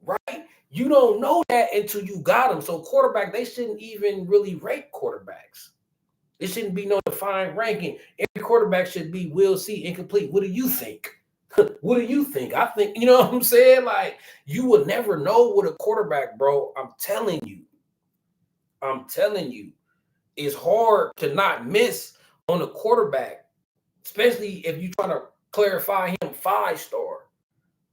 right? You don't know that until you got them. So quarterback, they shouldn't even really rate quarterbacks. It shouldn't be no defined ranking. Every quarterback should be will see incomplete. What do you think? What do you think? I think, you know what I'm saying? Like, you will never know what a quarterback, bro. I'm telling you. It's hard to not miss on a quarterback, especially if you're trying to clarify him 5-star,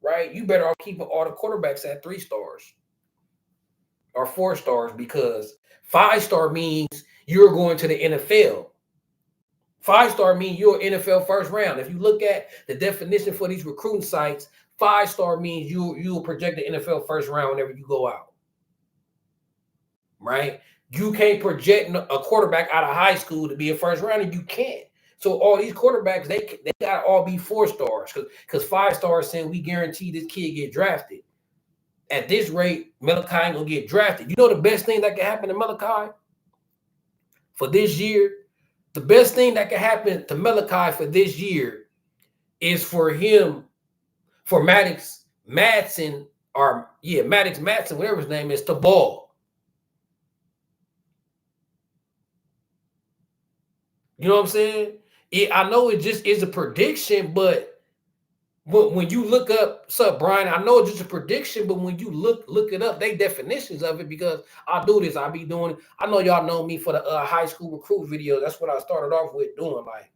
right? You better off keeping all the quarterbacks at 3 stars or 4 stars, because 5-star means you're going to the NFL. 5-star means you're NFL first round. If you look at the definition for these recruiting sites, 5-star means you'll project the NFL first round whenever you go out. Right? You can't project a quarterback out of high school to be a first rounder. You can't. So all these quarterbacks, they gotta all be 4 stars, because 5 stars saying we guarantee this kid get drafted. At this rate, Malachi ain't gonna get drafted. You know the best thing that can happen to Malachi for this year? The best thing that can happen to Malachi for this year is for Maddox Madsen, whatever his name is, to ball. You know what I'm saying? I know it just is a prediction, but when you look up, what's up, Brian? I know it's just a prediction, but when you look it up, they definitions of it, because I do this. I be doing. I know y'all know me for the high school recruit video. That's what I started off with doing. Like,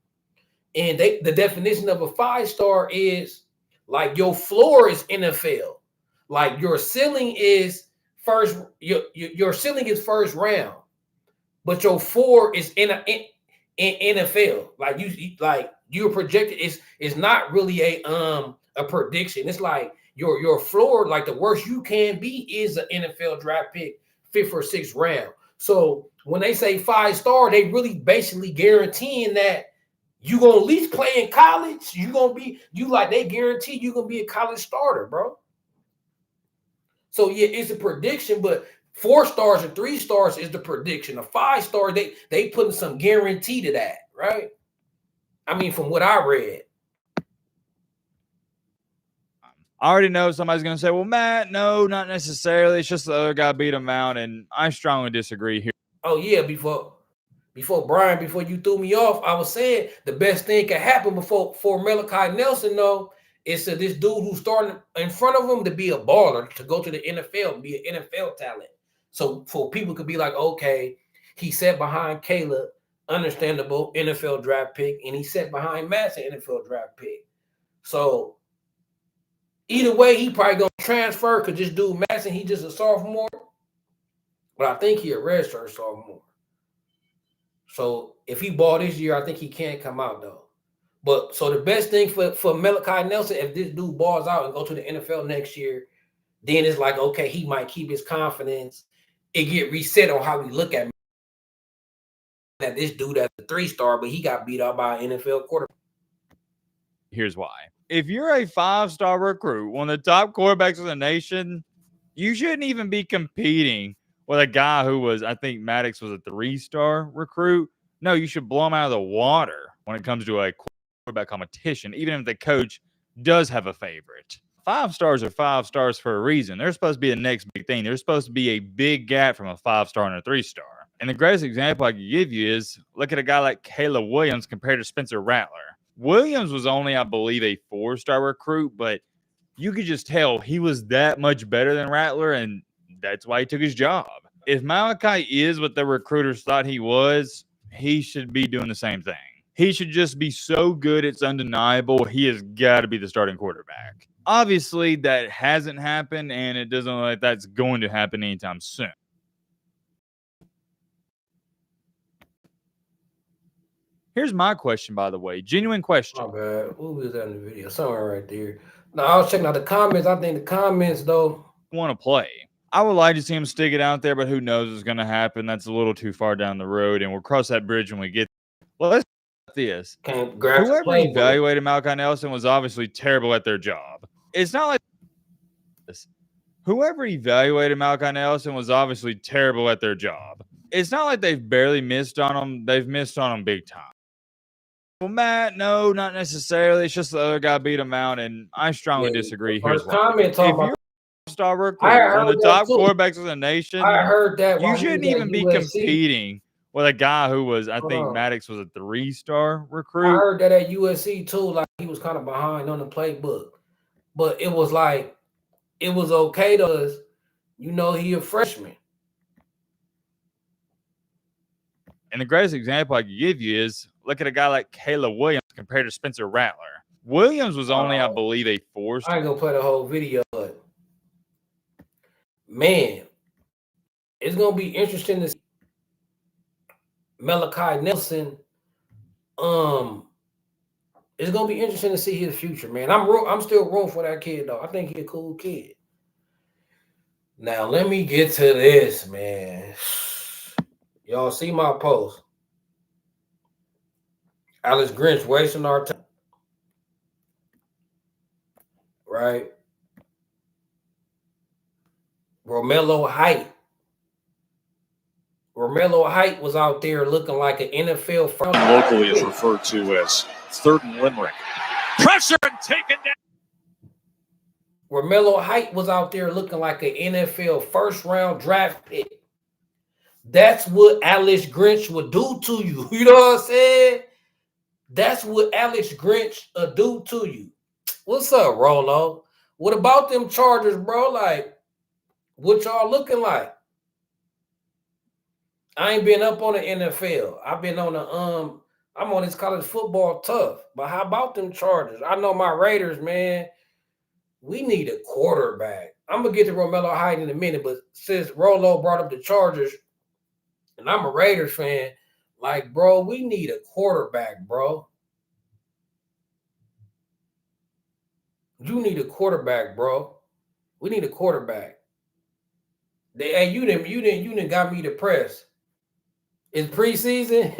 and the definition of a 5-star is like your floor is NFL, like your ceiling is first. Your ceiling is first round, but your floor is in NFL. Like you're projected. It's not really a prediction. It's like your floor, like the worst you can be is an NFL draft pick, 5th or 6th round. So when they say 5-star, they really basically guaranteeing that you gonna at least play in college. They guarantee you gonna be a college starter, bro. So yeah, it's a prediction, but 4 stars or 3 stars is the prediction. A 5-star, they putting some guarantee to that, right? I mean, from what I read. I already know somebody's going to say, well, Matt, no, not necessarily. It's just the other guy beat him out, and I strongly disagree here. Oh, yeah, before Brian, before you threw me off, I was saying the best thing can happen for Malachi Nelson, though, is to this dude who's starting in front of him to be a baller, to go to the NFL and be an NFL talent. So for people could be like, okay, he sat behind Caleb, understandable, NFL draft pick, and he sat behind Matt's NFL draft pick. So either way, he probably gonna transfer, because this dude Madsen, he just a sophomore. But I think he a redshirt sophomore. So if he ball this year, I think he can't come out though. But so the best thing for Malachi Nelson, if this dude balls out and go to the NFL next year, then it's like, okay, he might keep his confidence. It get reset on how we look at that this dude as a 3-star, but he got beat out by an NFL quarterback. Here's why. If you're a 5-star recruit, one of the top quarterbacks in the nation, you shouldn't even be competing with a guy who was, I think Maddox was a 3-star recruit. No, you should blow him out of the water when it comes to a quarterback competition, even if the coach does have a favorite. 5 stars are 5 stars for a reason. They're supposed to be the next big thing. There's supposed to be a big gap from a 5-star and a 3-star. And the greatest example I could give you is look at a guy like Caleb Williams compared to Spencer Rattler. Williams was only, I believe, a 4-star recruit, but you could just tell he was that much better than Rattler, and that's why he took his job. If Malachi is what the recruiters thought he was, he should be doing the same thing. He should just be so good, it's undeniable. He has got to be the starting quarterback. Obviously, that hasn't happened, and it doesn't look like that's going to happen anytime soon. Here's my question, by the way. Genuine question. Oh, bad. What was that in the video? Somewhere right there. No, I was checking out the comments. I think the comments, though. Want to play. I would like to see him stick it out there, but who knows what's going to happen. That's a little too far down the road, and we'll cross that bridge when we get there. Well, let's this. Whoever evaluated Malachi Nelson was obviously terrible at their job. It's not like this. Whoever evaluated Malachi Nelson was obviously terrible at their job. It's not like they've barely missed on him. They've missed on him big time. Well, Matt, no, not necessarily. It's just the other guy beat him out, and I strongly disagree. Here's why. If you're a star recruit, one of the top quarterbacks in the nation, I heard that you shouldn't even be competing with a guy who was, I think Maddox was a 3-star recruit. I heard that at USC too, like he was kind of behind on the playbook. But it was like, it was okay to, you know, he a freshman. And the greatest example I could give you is look at a guy like Caleb Williams compared to Spencer Rattler. Williams was only, I believe, a four-star. I ain't gonna play the whole video, but man, it's gonna be interesting to see Malachi Nelson. It's gonna be interesting to see his future, man. I'm still rooting for that kid though. I think he's a cool kid. Now let me get to this, man. Y'all see my post? Alex Grinch wasting our time, right? Romello Height was out there looking like an NFL first. Locally is referred to as third and Limerick. Pressure and taken down. Romello Height was out there looking like an NFL first-round draft pick. That's what Alex Grinch would do to you. You know what I'm saying? That's what Alex Grinch would do to you. What's up, Rolo? What about them Chargers, bro? Like, what y'all looking like? I ain't been up on the NFL. I've been on the I'm on this college football tough. But how about them Chargers? I know my Raiders, man. We need a quarterback. I'm gonna get to Romello Height in a minute, but since Rolo brought up the Chargers, and I'm a Raiders fan, like, bro, we need a quarterback, bro. You need a quarterback, bro. We need a quarterback. Hey, you didn't got me depressed. It's preseason,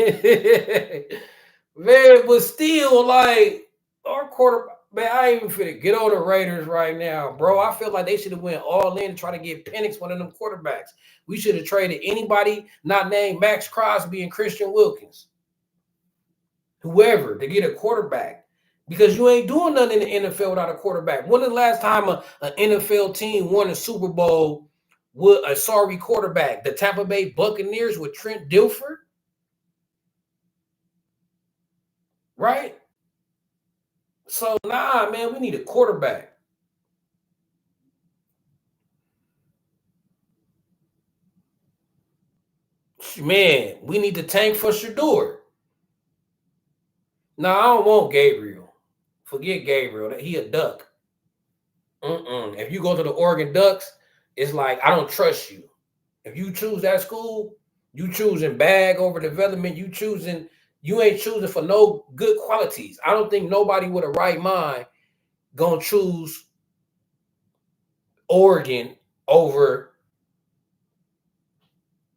man, but still, like, our quarterback, man, I ain't even finna get on the Raiders right now, bro. I feel like they should have went all in to try to get Penix, one of them quarterbacks. We should have traded anybody not named Max Crosby and Christian Wilkins, whoever, to get a quarterback, because you ain't doing nothing in the NFL without a quarterback. When was the last time an NFL team won a Super Bowl with a sorry quarterback? The Tampa Bay Buccaneers with Trent Dilfer, right? So, nah, man, we need a quarterback. Man, we need to tank for Shador. No, I don't want Gabriel. Forget Gabriel. He a duck. If you go to the Oregon Ducks, it's like, I don't trust you. If you choose that school, you choosing bag over development. You ain't choosing for no good qualities. I don't think nobody with a right mind gonna choose Oregon over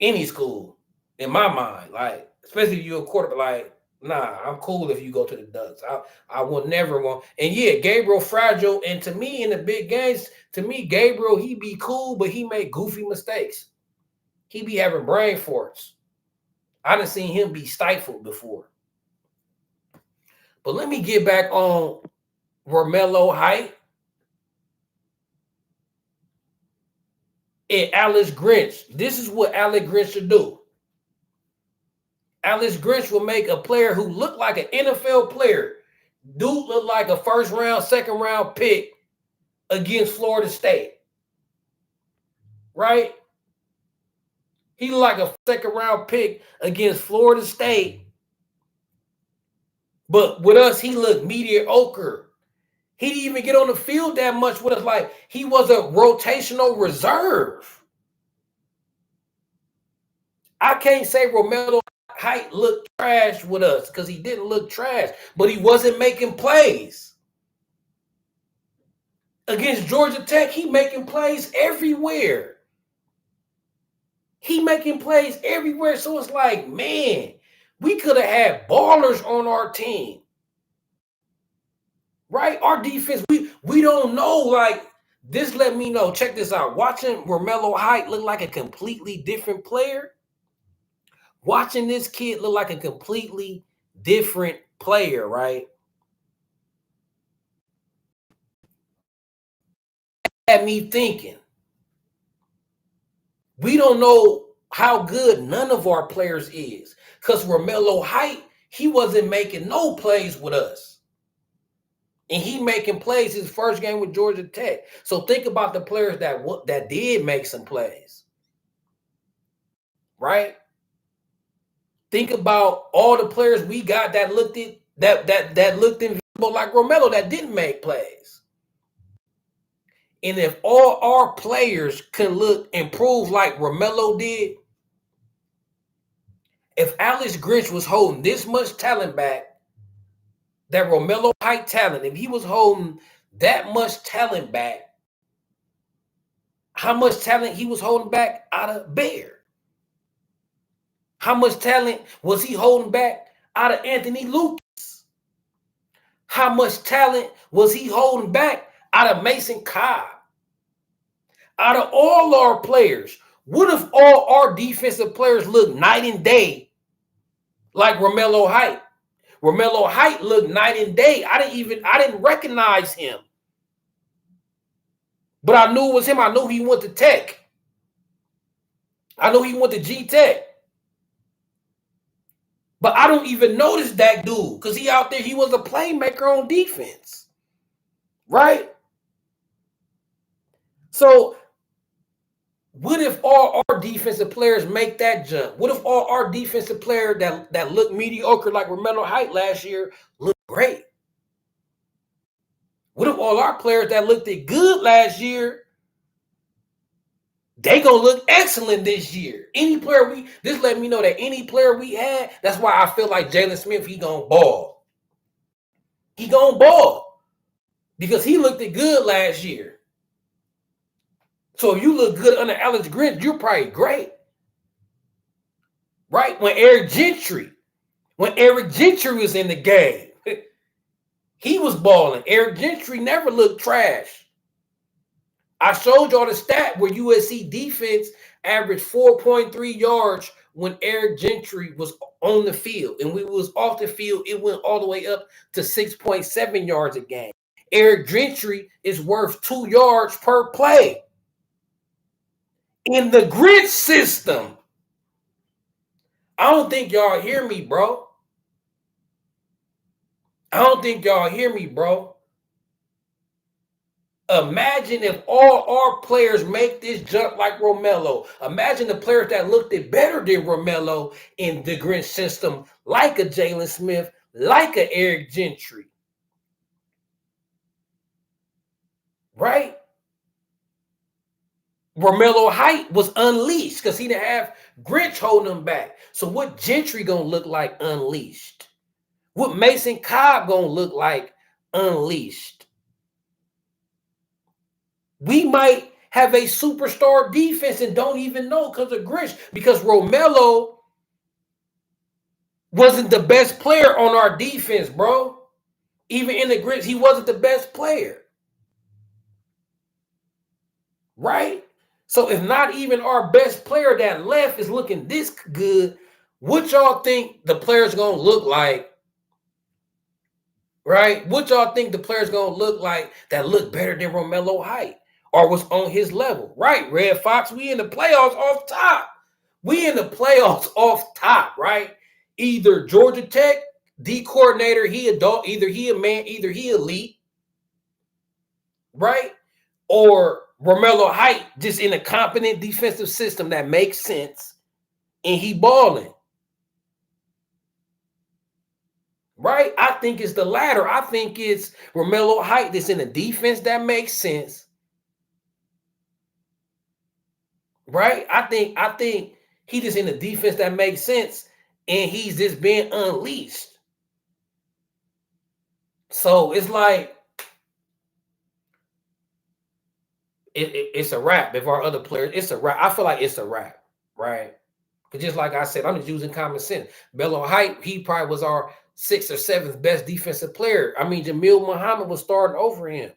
any school, in my mind. Like, especially if you're a quarterback, like, nah, I'm cool if you go to the Ducks. I will never want. And yeah, Gabriel fragile. And to me, in the big games, Gabriel, he be cool, but he make goofy mistakes. He be having brain farts. I done seen him be stifled before. But let me get back on Romello Height and Alex Grinch. This is what Alex Grinch should do. Alex Grinch will make a player who looked like an NFL player. Dude looked like a first-round, second-round pick against Florida State. Right? He looked like a second-round pick against Florida State. But with us, he looked mediocre. He didn't even get on the field that much with us. Like, he was a rotational reserve. I can't say Romello Height looked trash with us because he didn't look trash, but he wasn't making plays. Against Georgia Tech, he making plays everywhere. He making plays everywhere. So it's like, man, we could have had ballers on our team. Right? Our defense, we don't know. Like, this let me know. Check this out. Watching Romello Height look like a completely different player. Watching this kid look like a completely different player, right? Had me thinking. We don't know how good none of our players is. Because Romello Height, he wasn't making no plays with us. And he making plays his first game with Georgia Tech. So think about the players that did make some plays. Right? Think about all the players we got that looked in like Romello that didn't make plays. And if all our players can improve like Romello did, if Alex Grinch was holding this much talent back, that Romello height talent, if he was holding that much talent back, how much talent he was holding back out of Bear? How much talent was he holding back out of Anthony Lucas? How much talent was he holding back out of Mason Cobb? Out of all our players, what if all our defensive players look night and day like Romello Height? Romello Height looked night and day. I didn't recognize him. But I knew it was him. I knew he went to Tech. I knew he went to G-Tech. But I don't even notice that dude because he out there, he was a playmaker on defense. Right? So what if all our defensive players make that jump? What if all our defensive players that looked mediocre like Romello Height last year look great? What if all our players that looked good last year, they gonna look excellent this year? Any player this let me know that any player we had, that's why I feel like Jalen Smith, he gonna ball. He gonna ball because he looked good last year. So if you look good under Alex Grinch, you're probably great. Right? When Eric Gentry was in the game, he was balling. Eric Gentry never looked trash. I showed y'all the stat where USC defense averaged 4.3 yards when Eric Gentry was on the field. And when we was off the field, it went all the way up to 6.7 yards a game. Eric Gentry is worth 2 yards per play. In the grid system. I don't think y'all hear me, bro. I don't think y'all hear me, bro. Imagine if all our players make this jump like Romello. Imagine the players that looked better than Romello in the grid system, like a Jalen Smith, like a Eric Gentry. Right? Romello Height was unleashed because he didn't have Grinch holding him back. So what Gentry gonna look like unleashed? What Mason Cobb gonna look like unleashed? We might have a superstar defense and don't even know because of Grinch, because Romello wasn't the best player on our defense, bro. Even in the Grinch, he wasn't the best player. Right? So if not even our best player that left is looking this good, what y'all think the player's going to look like? Right? What y'all think the player's going to look like that look better than Romello Height or was on his level? Right, Red Fox, we in the playoffs off top. We in the playoffs off top, right? Either Georgia Tech, D coordinator, he adult, either he a man, either he elite, right? Or Romello Height just in a competent defensive system that makes sense, and he balling. Right? I think it's the latter. I think it's Romello Height that's in a defense that makes sense. Right? I think he just in a defense that makes sense, and he's just being unleashed. So it's like it's a wrap. If our other players, it's a wrap. I feel like it's a wrap, right? Because just like I said, I'm just using common sense. Romello Height, he probably was our 6th or 7th best defensive player. I mean, Jamil Muhammad was starting over him,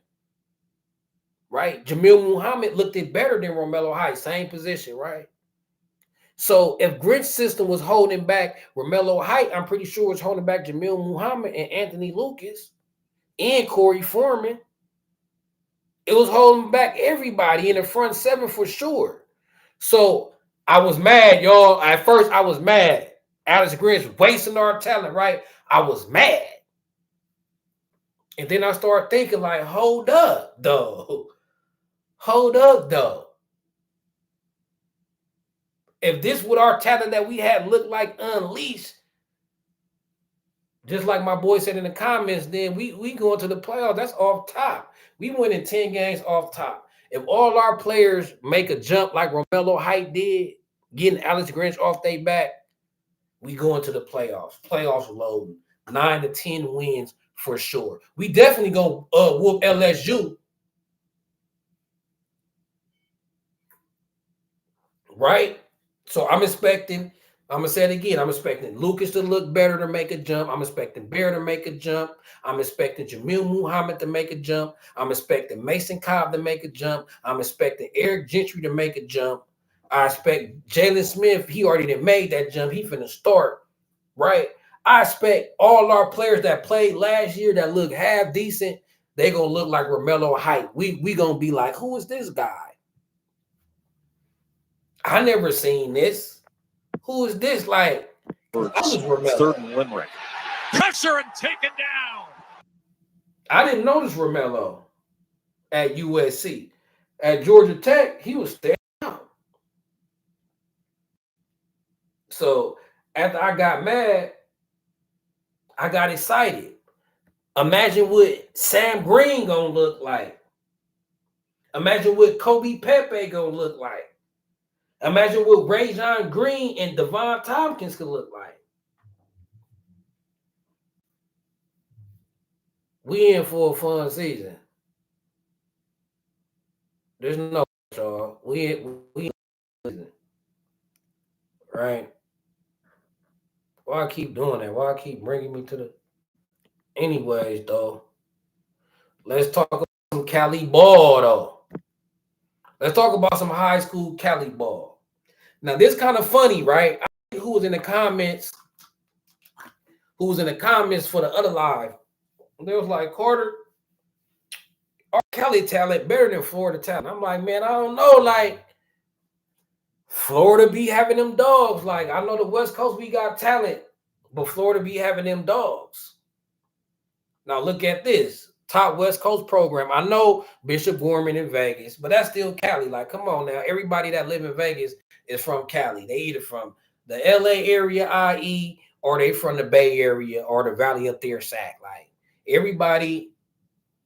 right? Jamil Muhammad looked better than Romello Height, same position, right? So if Grinch's system was holding back Romello Height, I'm pretty sure it's holding back Jamil Muhammad and Anthony Lucas and Corey Foreman. It was holding back everybody in the front 7 for sure. So I was mad, y'all. At first, I was mad. Alex Grinch wasting our talent, right? I was mad. And then I started thinking like, hold up, though. Hold up, though. If this what our talent that we had looked like unleashed, Just like my boy said in the comments, then we going to the playoffs. That's off top. We winning 10 games off top. If all our players make a jump like Romello Height did, getting Alex Grinch off their back, we going to the playoffs. Playoffs loading. 9 to 10 wins for sure. We definitely go whoop LSU. Right? So I'm going to say it again. I'm expecting Lucas to look better to make a jump. I'm expecting Bear to make a jump. I'm expecting Jamil Muhammad to make a jump. I'm expecting Mason Cobb to make a jump. I'm expecting Eric Gentry to make a jump. I expect Jalen Smith. He already done made that jump. He finna start, right? I expect all our players that played last year that look half decent, they going to look like Romello Height. We going to be like, who is this guy? I never seen this. Who is this? Like, Third and Limerick. Pressure and taken down. I didn't notice Romello at USC. At Georgia Tech, he was standing out. So after I got mad, I got excited. Imagine what Sam Green gonna look like. Imagine what Kobe Pepe gonna look like. Imagine what Rajon Green and Devon Tompkins could look like. We in for a fun season. There's no y'all. We in season. Right? Why I keep doing that? Why I keep bringing me to the... Anyways, though, let's talk about some Cali ball, though. Let's talk about some high school Cali ball. Now, this kind of funny, right? I think who was in the comments for the other live, they was like, Carter, our Cali talent better than Florida talent. I'm like, man, I don't know. Like, Florida be having them dogs. Like, I know the West Coast, we got talent, but Florida be having them dogs. Now, look at this. Top West Coast program. I know Bishop Gorman in Vegas, but that's still Cali. Like, come on now. Everybody that live in Vegas is from Cali. They either from the LA area, i.e., or they from the Bay Area or the Valley up there, Sac. Like, everybody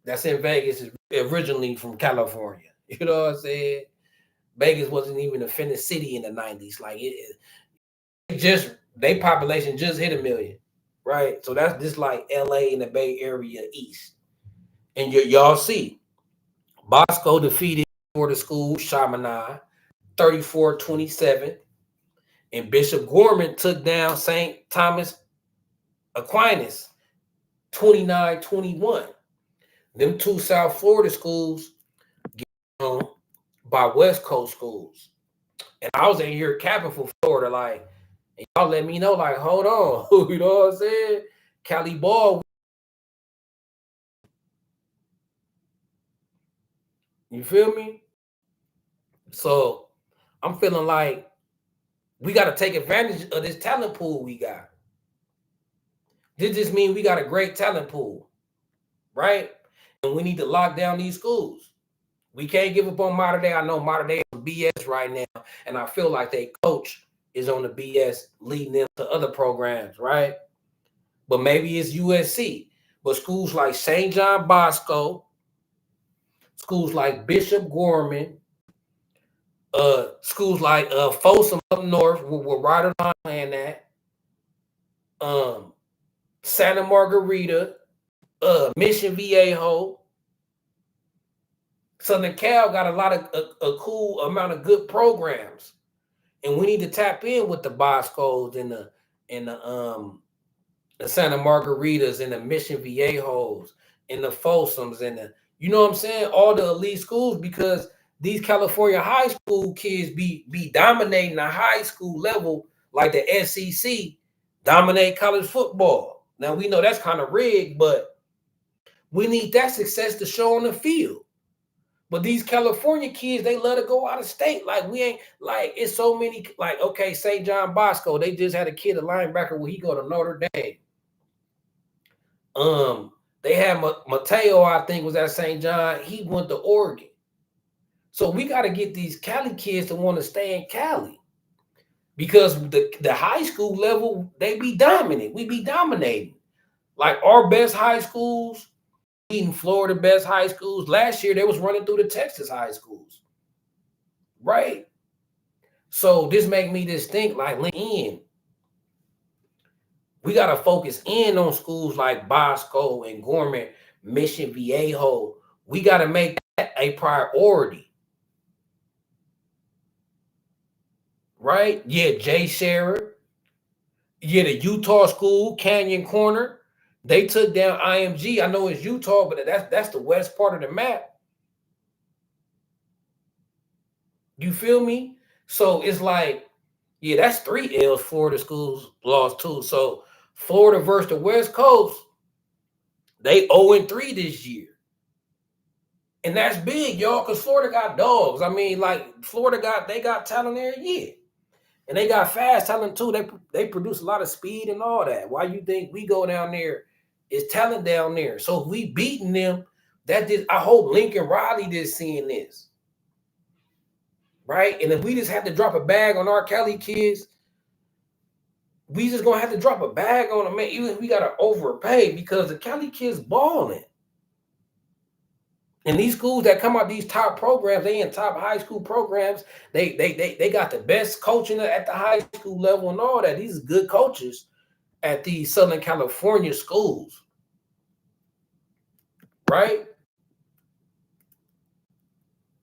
that's in Vegas is originally from California. You know what I'm saying? Vegas wasn't even a finished city in the 90s. Like, their population just hit 1 million, right? So that's just like LA and the Bay Area East. And y'all see, Bosco defeated for the school, Chaminade, 34-27. And Bishop Gorman took down St. Thomas Aquinas, 29-21. Them two South Florida schools get on by West Coast schools. And I was in here capping for Florida, like, and y'all let me know, like, hold on. You know what I'm saying? Cali ball. You feel me? So I'm feeling like we got to take advantage of this talent pool we got. This just means we got a great talent pool, right? And we need to lock down these schools. We can't give up on Mater Dei. I know Mater Dei is on BS right now, and I feel like their coach is on the BS leading them to other programs, right? But maybe it's USC. But schools like St. John Bosco, schools like Bishop Gorman, schools like Folsom up north, where Ryder Lyons playing at, Santa Margarita, Mission Viejo, Southern Cal got a lot of a cool amount of good programs, and we need to tap in with the Boscos and the Santa Margaritas and the Mission Viejos and the Folsoms and the, you know what I'm saying, all the elite schools, because these California high school kids be dominating the high school level like the SEC dominate college football. Now we know that's kind of rigged, but we need that success to show on the field. But these California kids, they love to go out of state. Like, we ain't, like, it's so many, like, okay, St. John Bosco, they just had a kid, a linebacker, where he go to Notre Dame. They had Mateo, I think, was at St. John. He went to Oregon. So we got to get these Cali kids to want to stay in Cali, because the high school level, they be dominant. We be dominating. Like our best high schools, beating Florida best high schools. Last year, they was running through the Texas high schools. Right? So this make me just think like, we got to focus in on schools like Bosco and Gorman, Mission Viejo. We got to make that a priority. Right? Yeah, Jay Sherrod. Yeah, the Utah school, Canyon Corner. They took down IMG. I know it's Utah, but that's the west part of the map. You feel me? So it's like, yeah, that's 3 L's Florida schools lost too. So Florida versus the West Coast, they 0-3 this year. And that's big, y'all, because Florida got dogs. I mean, like, they got talent there, yeah. And they got fast talent too. They produce a lot of speed and all that. Why you think we go down there? It's talent down there. So if we beating them, I hope Lincoln Riley just seeing this. Right? And if we just have to drop a bag on our Cali kids, we just gonna have to drop a bag on them, man. Even if we gotta overpay, because the Cali kids balling. And these schools that come out these top programs, they in top high school programs. They got the best coaching at the high school level and all that. These are good coaches at these Southern California schools, right?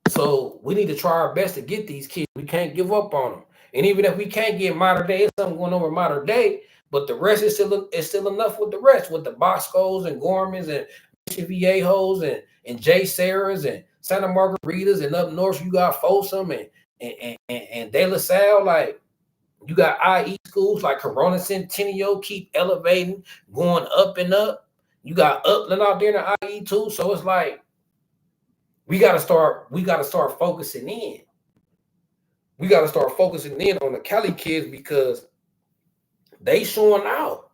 So we need to try our best to get these kids. We can't give up on them. And even if we can't get Modern Day, it's something going on with Modern Day, but the rest is still enough with the rest, with the Boscos and Gormans and Viejos and Jay Sarahs and Santa Margaritas, and up north you got Folsom and De La Salle. Like, you got IE schools like Corona Centennial keep elevating, going up and up. You got Upland out there in the IE too. So it's like we gotta start focusing in. We gotta start focusing in on the Cali kids because they showing out.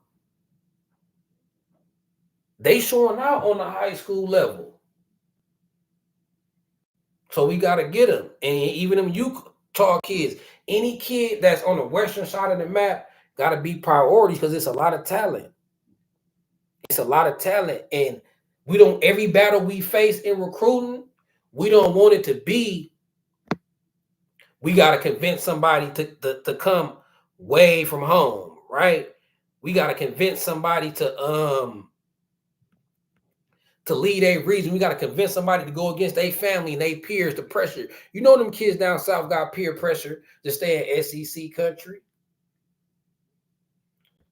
They showing out on the high school level. So we got to get them. And even them Utah kids, any kid that's on the western side of the map got to be priorities because it's a lot of talent. It's a lot of talent. And every battle we face in recruiting, we don't want it to be, we got to convince somebody to come way from home, right? We got to convince somebody to lead a region. We got to convince somebody to go against their family and their peers, the pressure. You know them kids down south got peer pressure to stay in SEC country.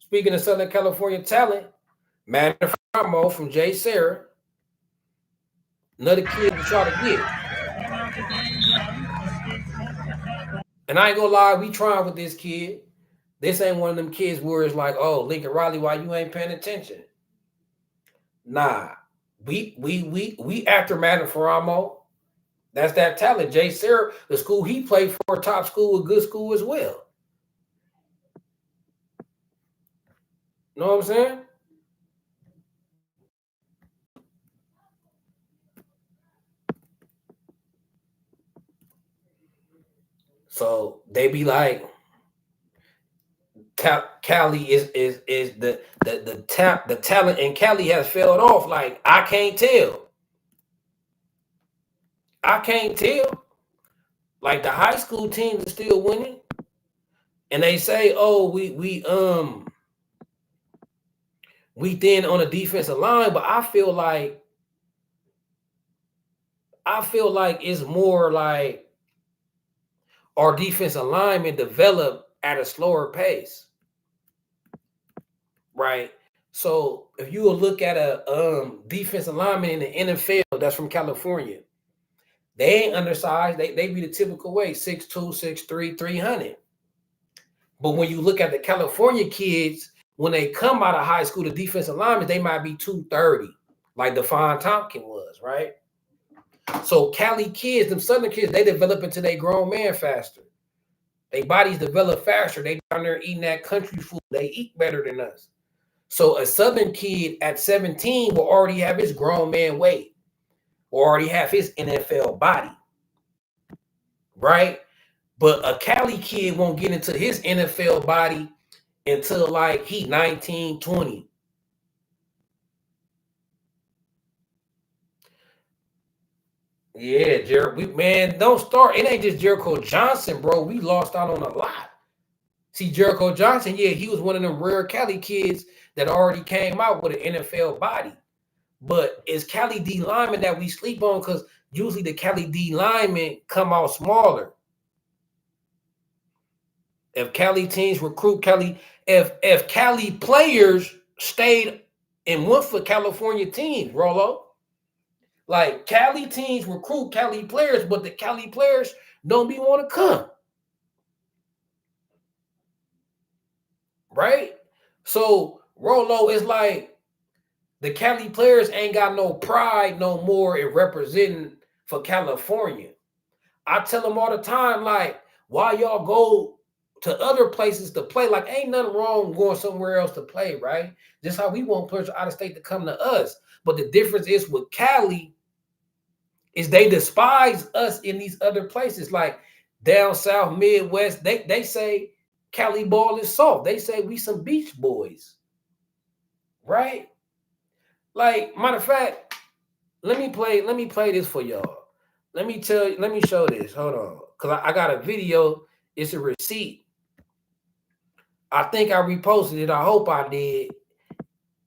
Speaking of Southern California talent, Malachi Nelson from Jay Sarah, another kid to try to get. And I ain't gonna lie, we trying with this kid. This ain't one of them kids where it's like, oh, Lincoln Riley, why you ain't paying attention? Nah. We after Madden Faramo. That's that talent. Jay Sarah, the school he played for, top school, a good school as well. Know what I'm saying? So they be like, Cali is the talent in Cali has failed off. Like, I can't tell. Like, the high school teams are still winning, and they say, "Oh, we thin on the defensive line," but I feel like it's more like our defensive linemen develop at a slower pace, right? So if you will look at a defensive lineman in the NFL that's from California, they ain't undersized. They be the typical way, 6'2", 6'3", 300. But when you look at the California kids, when they come out of high school, the defensive linemen, they might be 230, like Devon Tompkins was, right? So Cali kids, them Southern kids, they develop into their grown man faster. Their bodies develop faster. They down there eating that country food. They eat better than us. So a Southern kid at 17 will already have his grown man weight, or already have his NFL body, right? But a Cali kid won't get into his NFL body until like he 19, 20. Yeah, man, don't start. It ain't just Jericho Johnson, bro. We lost out on a lot. See, Jericho Johnson, yeah, he was one of them rare Cali kids that already came out with an NFL body. But it's Cali D linemen that we sleep on because usually the Cali D linemen come out smaller. If Cali teams recruit Cali, if Cali players stayed and went for California teams, Rollo, like Cali teams recruit Cali players, but the Cali players don't be want to come. Right? So Rollo is like the Cali players ain't got no pride no more in representing for California. I tell them all the time, like, why y'all go to other places to play? Like, ain't nothing wrong going somewhere else to play, right? Just how we want players out of state to come to us. But the difference is with Cali is they despise us in these other places. Like down south, Midwest, they say Cali ball is soft. They say we some beach boys, right? Like, matter of fact, let me play this for y'all. Let me show this. Hold on. Because I got a video. It's a receipt. I think I reposted it. I hope I did.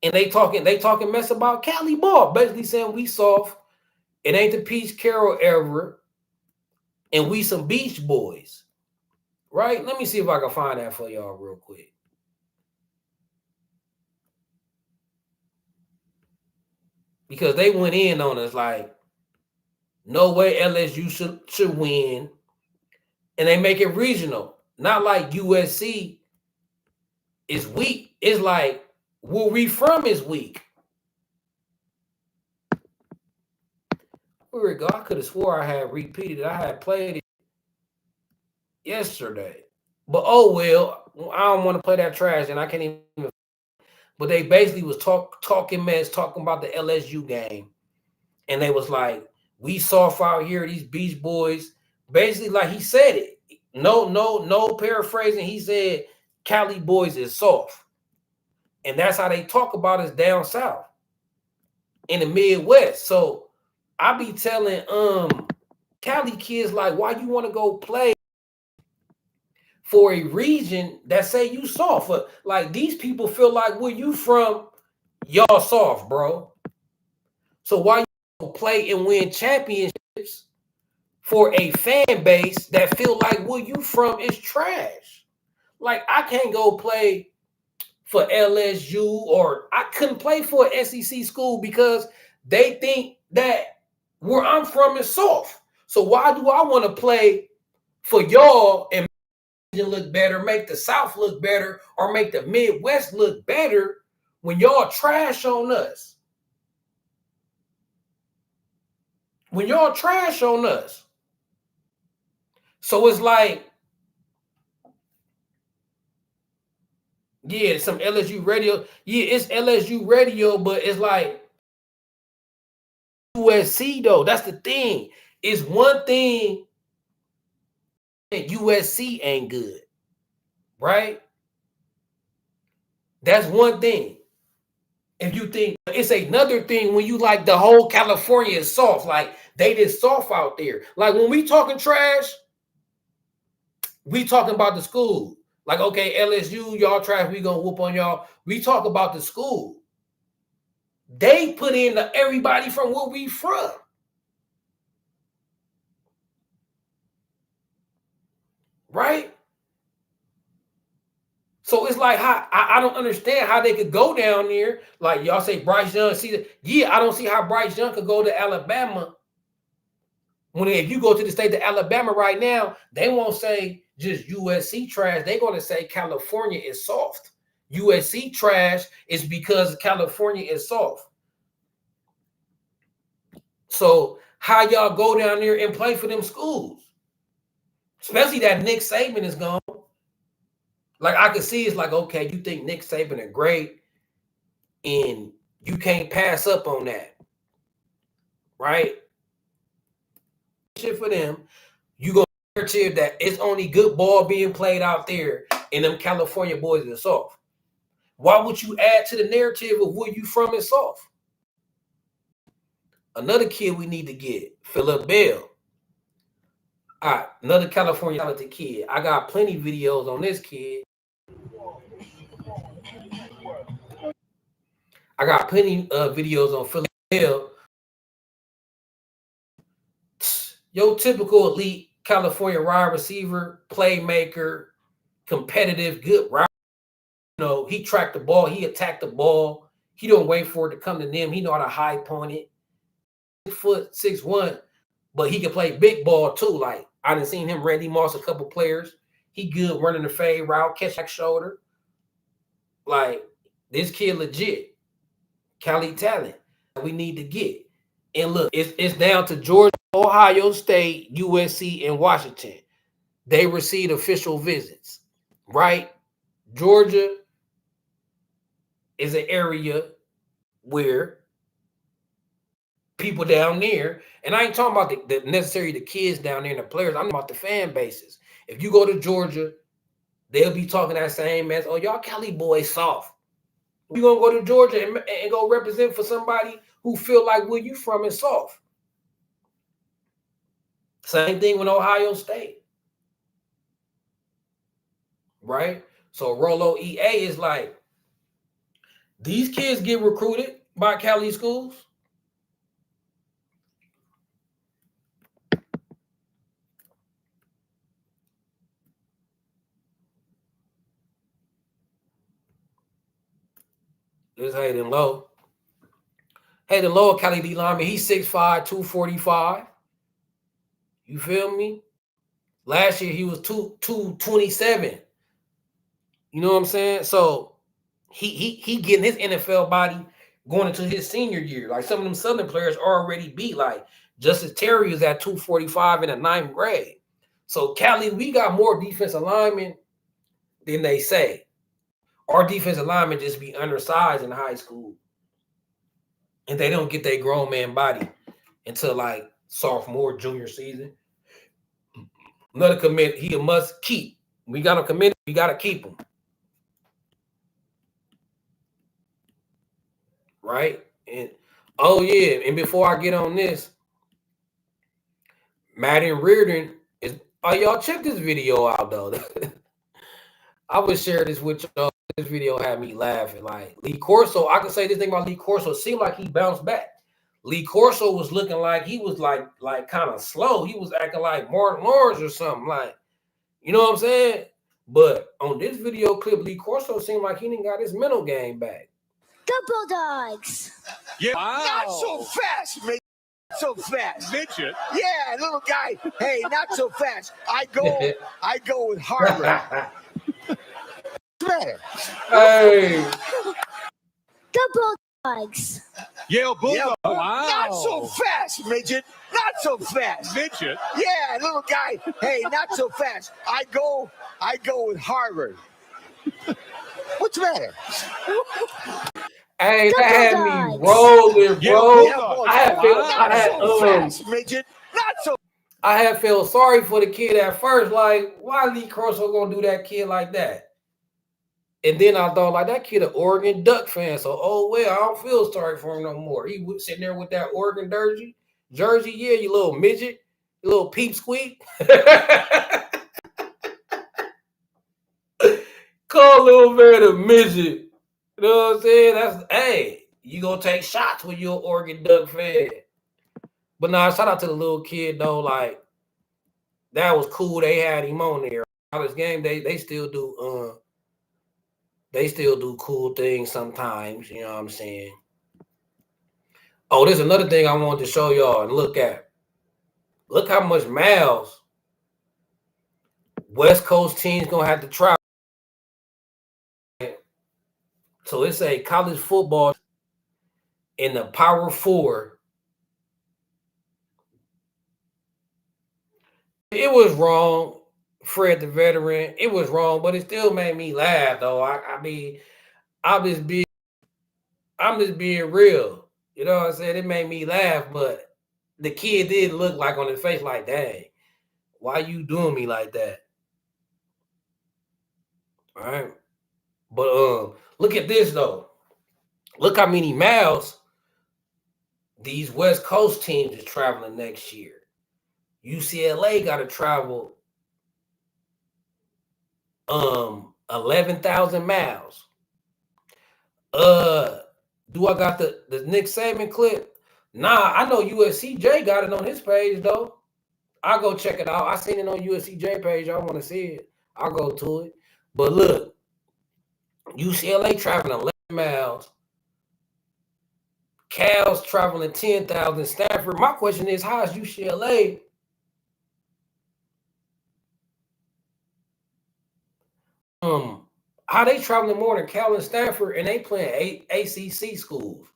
And they talking mess about Cali ball. Basically saying we soft. It ain't the Peach Carroll era. And we some beach boys. Right? Let me see if I can find that for y'all real quick. Because they went in on us like, no way LSU should win. And they make it regional. Not like USC is weak. It's like where we from is weak. Where we go? I could have swore I had repeated it. I had played it yesterday. But oh well, I don't want to play that trash and I can't even. But they basically was talking mess, talking about the LSU game. And they was like, we soft out here, these beach boys. Basically, like he said it. No paraphrasing. He said Cali boys is soft. And that's how they talk about us down south in the Midwest. So I be telling Cali kids like, why you want to go play for a region that say you soft? Like these people feel like where you from, y'all soft, bro. So why you play and win championships for a fan base that feel like where you from is trash? Like I can't go play for LSU or I couldn't play for an SEC school because they think that where I'm from is soft. So why do I want to play for y'all and make it look better, make the South look better, or make the Midwest look better when y'all trash on us? When y'all trash on us. So it's like, yeah, some LSU radio. Yeah, it's LSU radio, but it's like USC though. That's the thing. It's one thing that USC ain't good, right? That's one thing. If you think it's another thing when you like the whole California is soft, like they just soft out there. Like when we talking trash, we talking about the school. Like, okay, LSU, y'all trash, we gonna whoop on y'all. We talk about the school. They put in everybody from where we from. Right? So it's like how I don't understand how they could go down there. Like y'all say Bryce Young, I don't see how Bryce Young could go to Alabama. When if you go to the state of Alabama right now, they won't say just USC trash. They're going to say California is soft. USC trash is because California is soft. So how y'all go down there and play for them schools? Especially that Nick Saban is gone. Like I could see it's like, okay, you think Nick Saban is great and you can't pass up on that. Right? Shit for them. You go narrative that it's only good ball being played out there and them California boys are soft. Why would you add to the narrative of where you from is soft? Another kid we need to get, Phillip Bell. All right, another California talented kid. I got plenty of videos on this kid. I got plenty of videos on Phillip Bell. Your typical elite California wide receiver, playmaker, competitive, good route. You know, he tracked the ball, he attacked the ball. He don't wait for it to come to them. He know how to high point it. 6'1", but he can play big ball too. Like I done seen him Randy Moss a couple players. He good running the fade route, catch back shoulder. Like this kid legit. Cali talent we need to get. And look, it's down to Georgia, Ohio State, USC, and Washington. They received official visits, right? Georgia is an area where people down there, and I ain't talking about the necessarily the kids down there and the players. I'm talking about the fan bases. If you go to Georgia, they'll be talking that same as, oh, y'all Cali boys soft. We're going to go to Georgia and go represent for somebody who feel like where you from is soft. Same thing with Ohio State. Right? So Rollo EA is like, these kids get recruited by Cali schools. This Hayden Lowe. Hayden Lowe, Cali D lineman, he's 6'5", 245. You feel me? Last year he was 227. You know what I'm saying? So he getting his NFL body going into his senior year. Like some of them Southern players already beat. Like Justice Terry is at 245 in the 9th grade. So Cali, we got more defensive linemen than they say. Our defensive linemen just be undersized in high school. And they don't get their grown man body until like sophomore, junior season. Another commit, he a must keep. We got him committed, we got to keep him. Right? And oh yeah, and before I get on this, Madden Reardon is, oh y'all check this video out though. I would share this with y'all. This video had me laughing. Like Lee Corso, I can say this thing about Lee Corso. It seemed like he bounced back. Lee Corso was looking like he was like kind of slow. He was acting like Martin Lawrence or something. Like, you know what I'm saying? But on this video clip, Lee Corso seemed like he didn't got his mental game back. Go Bulldogs! Yeah. Wow. Not so fast, midget. So fast. Midget. Yeah, little guy. Hey, not so fast. I go with Harvard. Better. Hey. Go Bulldogs! Yale Bulldog. Yeah, Wow. Not so fast, midget. Not so fast. Midget. Yeah, little guy. Hey, not so fast. I go with Harvard. What's the matter? Hey, Go that had Bulldogs. me rolling, Yeah, bro. Bulldogs. Not so fast, midget. Not so. I had felt sorry for the kid at first. Like, why Lee Corso gonna do that kid like that? And then I thought, like, that kid an Oregon Duck fan. So, oh, well, I don't feel sorry for him no more. He was sitting there with that Oregon jersey. Yeah, you little midget. You little peep squeak. Call little man a midget. You know what I'm saying? That's, hey, you gonna take shots when you're an Oregon Duck fan. But nah, shout out to the little kid, though. Like, that was cool. They had him on there. College game, they still do cool things sometimes, you know what I'm saying? Oh, there's another thing I wanted to show y'all and look at. Look how much miles West Coast teams gonna have to travel. So it's a college football in the Power 4. It was wrong, Fred the veteran. It was wrong, but it still made me laugh, though. I mean, I'm just being real. You know what I'm saying? It made me laugh, but the kid did look like on his face like, dang, why you doing me like that? All right. But look at this, though. Look how many miles these West Coast teams is traveling next year. UCLA got to travel 11,000 miles. Do I got the Nick Saban clip? Nah, I know USCJ got it on his page though. I'll go check it out. I seen it on USCJ page. I want to see it. I'll go to it. But look, UCLA traveling 11 miles. Cal's traveling 10,000. Stanford. My question is, how is UCLA? How they traveling more than Cal and Stanford, and they playing ACC schools,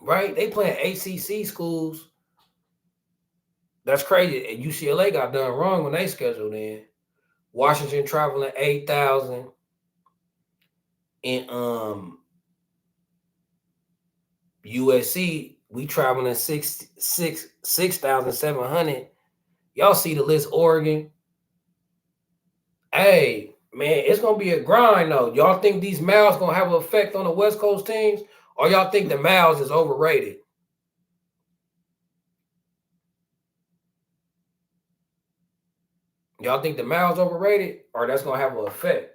right? They playing ACC schools. That's crazy. And UCLA got done wrong when they scheduled in. Washington traveling 8,000, and USC we traveling 6,700. Y'all see the list? Oregon. Hey, man, it's going to be a grind, though. Y'all think these miles going to have an effect on the West Coast teams, or y'all think the miles is overrated? Y'all think the miles overrated, or that's going to have an effect?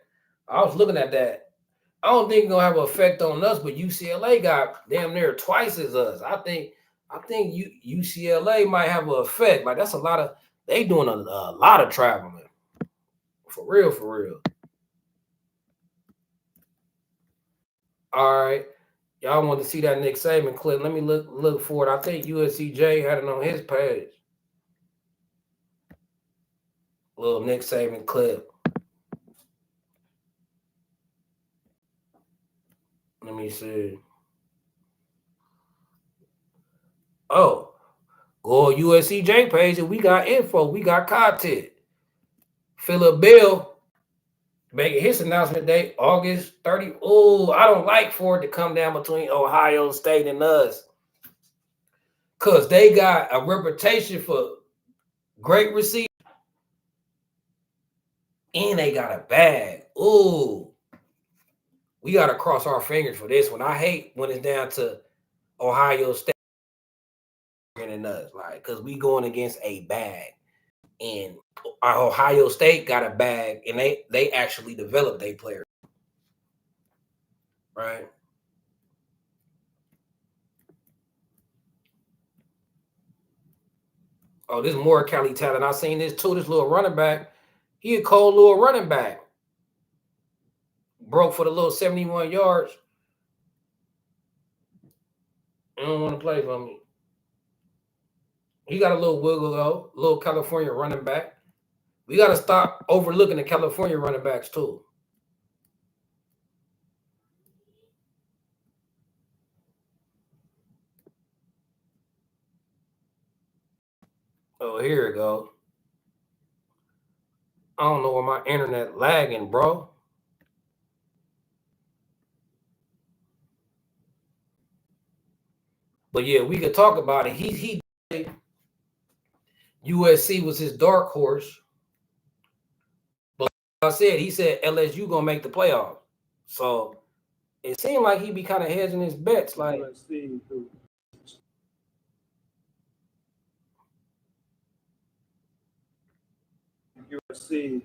I was looking at that. I don't think it's going to have an effect on us, but UCLA got damn near twice as us. I think UCLA might have an effect. Like, that's a lot of – they doing a lot of traveling. For real, for real. All right. Y'all want to see that Nick Saban clip. Let me look for it. I think USCJ had it on his page. Little Nick Saban clip. Let me see. Oh, go on USCJ page and we got info. We got content. Philip Bill making his announcement date August 30. Oh, I don't like for it to come down between Ohio State and us, because they got a reputation for great receivers and they got a bag. Ooh, we got to cross our fingers for this one. I hate when it's down to Ohio State and us, like, because we going against a bag. And our Ohio State got a bag, and they actually developed their players, right? Oh, this is more Cali talent. I seen this too. This little running back, he a cold little running back. Broke for the little 71 yards. I don't want to play for me. He got a little wiggle though, little California running back. We got to stop overlooking the California running backs too. Oh, here we go. I don't know where my internet lagging, bro. But yeah, we could talk about it. He USC was his dark horse. But like I said, he said LSU gonna make the playoffs. So it seemed like he'd be kind of hedging his bets. Like USC,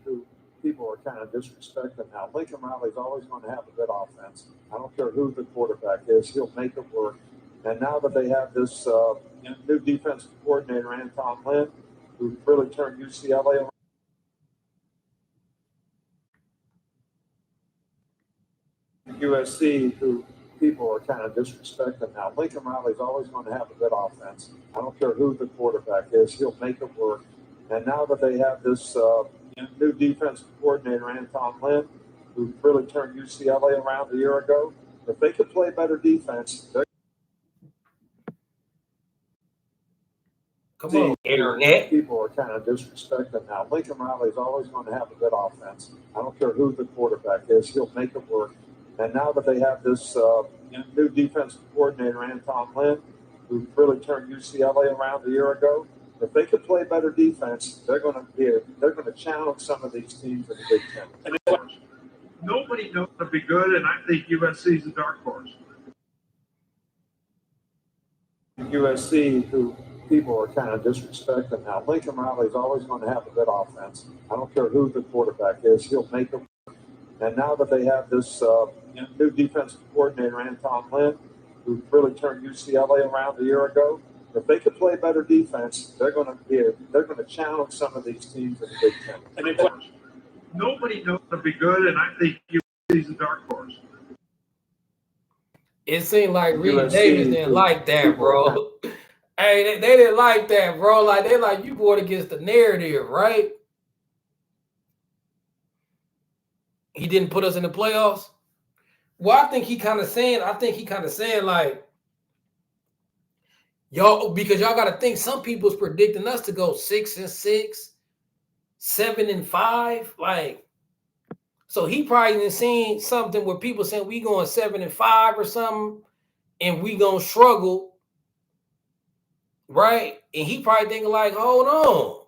who people are kind of disrespecting now. Lincoln Riley's always going to have a good offense. I don't care who the quarterback is; he'll make it work. And now that they have this new defensive coordinator, Anton Lynn, who really turned UCLA around. USC, who people are kind of disrespecting now. Lincoln Riley's always going to have a good offense. I don't care who the quarterback is; he'll make it work. And now that they have this new defensive coordinator, Anton Lynn, who really turned UCLA around a year ago, if they could play better defense, come on, internet. People are kind of disrespecting now. Lincoln Riley's always going to have a good offense. I don't care who the quarterback is; he'll make it work. And now that they have this new defensive coordinator, Anton Lynn, who really turned UCLA around a year ago, if they could play better defense, they're going to challenge some of these teams in the Big Ten. Nobody knows to be good, and I think USC is a dark horse. USC, who people are kind of disrespecting now. Lincoln Riley's always going to have a good offense. I don't care who the quarterback is; he'll make them. And now that they have this new defensive coordinator, Anton Lynn, who really turned UCLA around a year ago, if they could play better defense, they're going to challenge some of these teams in the Big Ten. And if nobody knows to be good, and I think USC's a dark horse. It seemed like Reed Davis didn't like that, bro. Hey, they didn't like that, bro. Like they like you going against the narrative, right? He didn't put us in the playoffs. Well, I think he kind of saying like, y'all, because y'all got to think some people's predicting us to go 6-6, 7-5, like. So he probably didn't seen something where people saying we going 7-5 or something, and we gonna struggle, right? And he probably thinking like, hold on,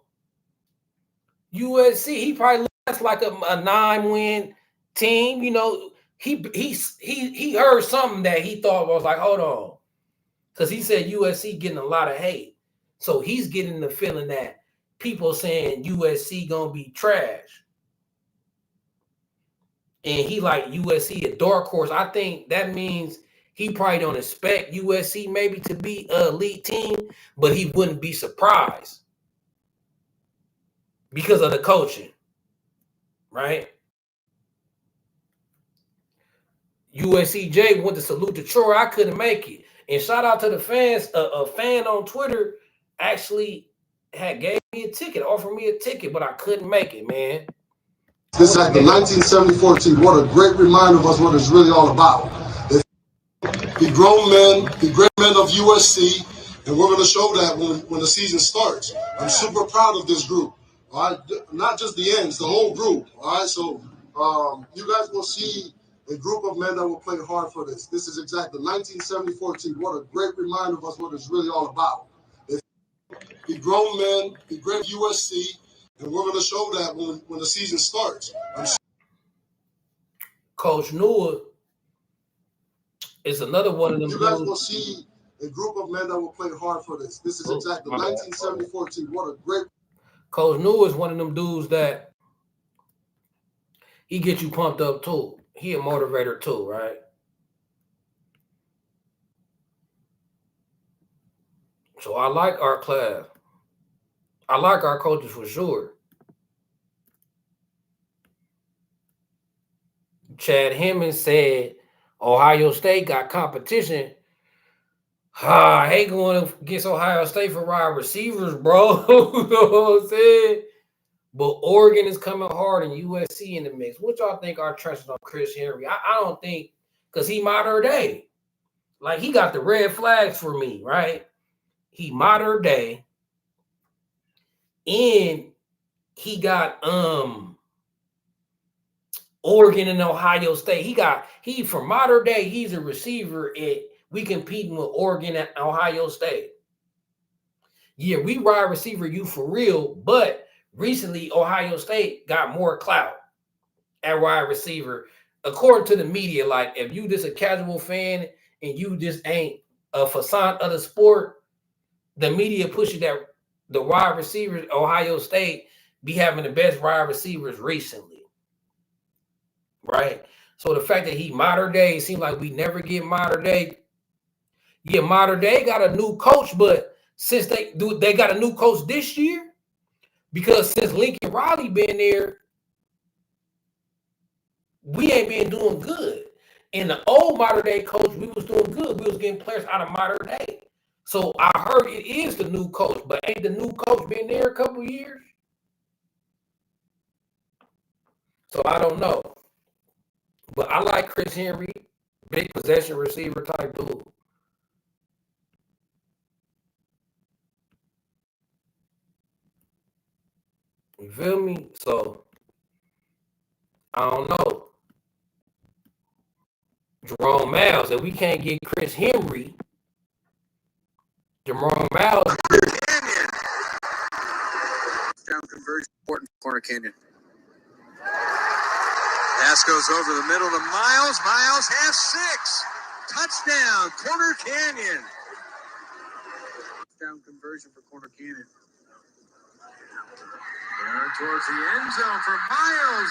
USC. He probably looks like a 9-win team. You know, he heard something that he thought was like, hold on, because he said USC getting a lot of hate, so he's getting the feeling that people saying USC gonna be trash. And he like USC a dark horse. I think that means he probably don't expect USC maybe to be an elite team, but he wouldn't be surprised because of the coaching, right? USCJ went to salute to Troy. I couldn't make it. And shout out to the fans. A fan on Twitter actually had gave me a ticket, offered me a ticket, but I couldn't make it, man. This is like the 1974 team. What a great reminder of us what it's really all about. The grown men, the great men of USC, and we're going to show that when the season starts. I'm super proud of this group. All right, not just the ends, the whole group. All right, so you guys will see a group of men that will play hard for this. This is exactly the 1974 team. What a great reminder of us what it's really all about. The grown men, the great USC. And we're going to show that when the season starts. Coach Newell is another one of them. You guys will see a group of men that will play hard for this. This is exactly the 1974 team. What a great. Coach Newell is one of them dudes that he gets you pumped up too. He a motivator too, right? So I like our class. I like our coaches for sure. Chad Hemmings said Ohio State got competition. I hate going against Ohio State for wide receivers, bro. You know what I'm saying? But Oregon is coming hard and USC in the mix. What y'all think our trenches on Chris Henry? I don't think, because he modern day. Like, he got the red flags for me, right? He modern day. And he got Oregon and Ohio State. He from modern day, he's a receiver we competing with Oregon and Ohio State. Yeah, we wide receiver you for real, but recently Ohio State got more clout at wide receiver. According to the media, like if you just a casual fan and you just ain't a facade of the sport, the media pushes that the wide receivers, Ohio State, be having the best wide receivers recently. Right? So the fact that he modern day, it seems like we never get modern day. Yeah, modern day got a new coach, but since they got a new coach this year, because since Lincoln Riley been there, we ain't been doing good. In the old modern day coach, we was doing good. We was getting players out of modern day. So I heard it is the new coach, but ain't the new coach been there a couple years? So I don't know. But I like Chris Henry, big possession receiver type dude. You feel me? So I don't know. Jerome Miles, if we can't get Chris Henry, Jerome Miles. Down conversion, important corner canyon. Pass goes over the middle to Miles. Miles has 6. Touchdown, Corner Canyon. Touchdown conversion for Corner Canyon. Down towards the end zone for Miles.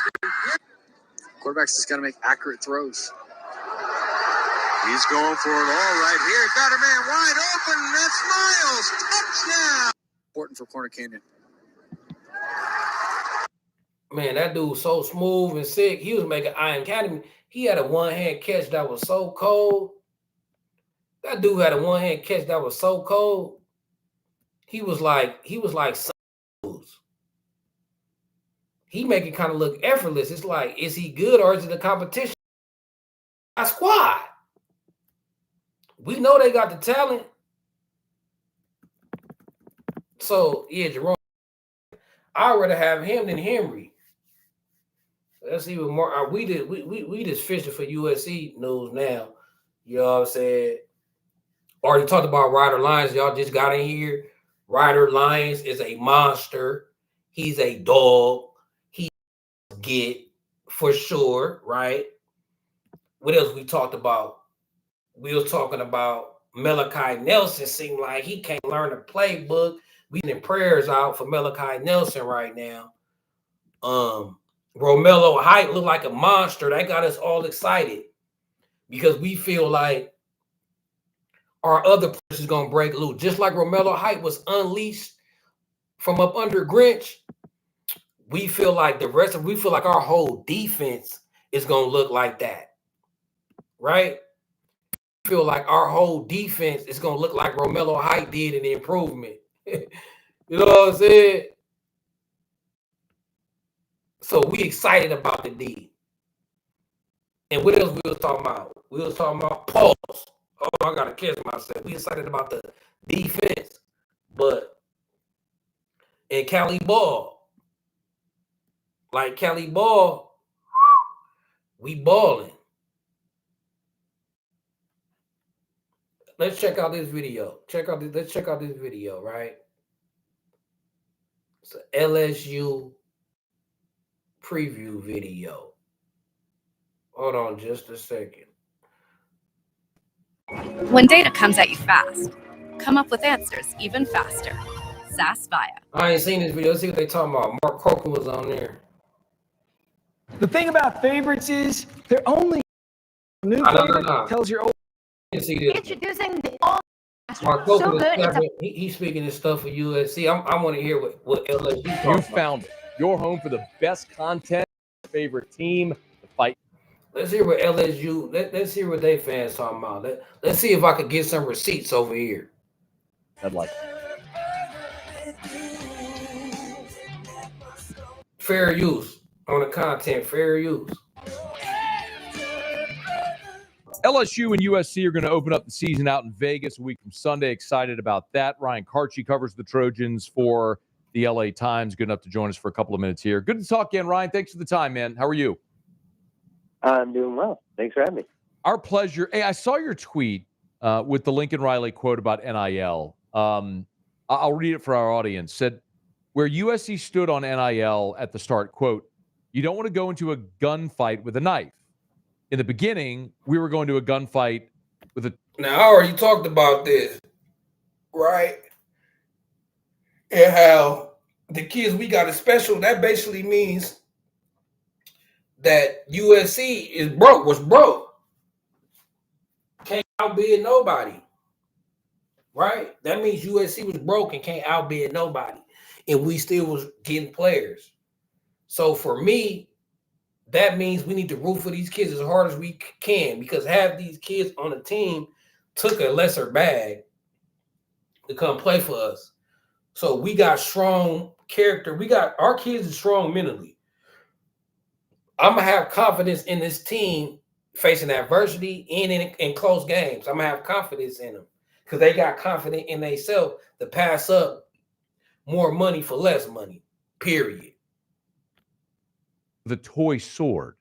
Quarterback's just got to make accurate throws. He's going for it all right here. Got a man wide open. That's Miles. Touchdown. Important for Corner Canyon. Man, that dude so smooth and sick. He was making Iron Academy. He had a one-hand catch that was so cold. That dude had a one-hand catch that was so cold. He was like he make it kind of look effortless. It's like, is he good or is it a competition? A squad. We know they got the talent. So yeah, Jerome. I'd rather have him than Henry. Let's even more. We just fishing for USC news now. You know what I'm saying? Already talked about Ryder Lyons. Y'all just got in here. Ryder Lyons is a monster. He's a dog. He get for sure, right? What else we talked about? We was talking about Malachi Nelson. Seemed like he can't learn the playbook. We need prayers out for Malachi Nelson right now. Romello Height looked like a monster. That got us all excited because we feel like our other players is gonna break loose. Just like Romello Height was unleashed from up under Grinch, we feel like our whole defense is gonna look like that, right? We feel like our whole defense is gonna look like Romello Height did in the improvement. You know what I'm saying? So we excited about the D. And what else we was talking about? We was talking about pause. Oh, I gotta catch myself. We excited about the defense, but in Cali ball, like Cali ball, we balling. Let's check out this video. Let's check out this video, right? It's an LSU preview video. Hold on just a second. When data comes at you fast, come up with answers even faster. SAS Via. I ain't seen this video. Let's see what they talking about. Mark Coker was on there. The thing about favorites is they're only new favorite tells your old. Introducing the all. Mark Coker he's speaking his stuff for USC. I want to hear what LSU talking about. You found it. Your home for the best content, favorite team, the fight. Let's hear what LSU, let's hear what they fans talking about. Let's see if I could get some receipts over here. I'd like fair use on the content, fair use. LSU and USC are going to open up the season out in Vegas a week from Sunday. Excited about that. Ryan Karchi covers the Trojans for the LA Times. Good enough to join us for a couple of minutes here. Good to talk again, Ryan. Thanks for the time, man. How are you? I'm doing well. Thanks for having me. Our pleasure. Hey, I saw your tweet with the Lincoln Riley quote about NIL. I'll read it for our audience. Said, where USC stood on NIL at the start, quote, you don't want to go into a gunfight with a knife. In the beginning, we were going to a gunfight with a... Now, I already talked about this, right? And how the kids we got a special, that basically means that USC was broke. Can't outbid nobody. Right? That means USC was broke and can't outbid nobody. And we still was getting players. So for me, that means we need to root for these kids as hard as we can, because half these kids on the team took a lesser bag to come play for us. So we got strong character. Our kids are strong mentally. I'm going to have confidence in this team facing adversity and in close games. I'm going to have confidence in them because they got confidence in themselves to pass up more money for less money, period. The toy sword.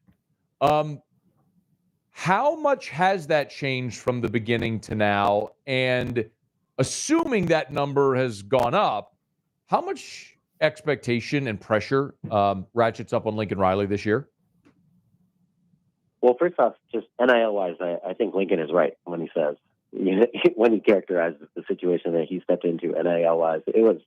How much has that changed from the beginning to now? And assuming that number has gone up, how much expectation and pressure ratchets up on Lincoln Riley this year? Well, first off, just NIL-wise, I think Lincoln is right when he says, when he characterized the situation that he stepped into NIL-wise, it was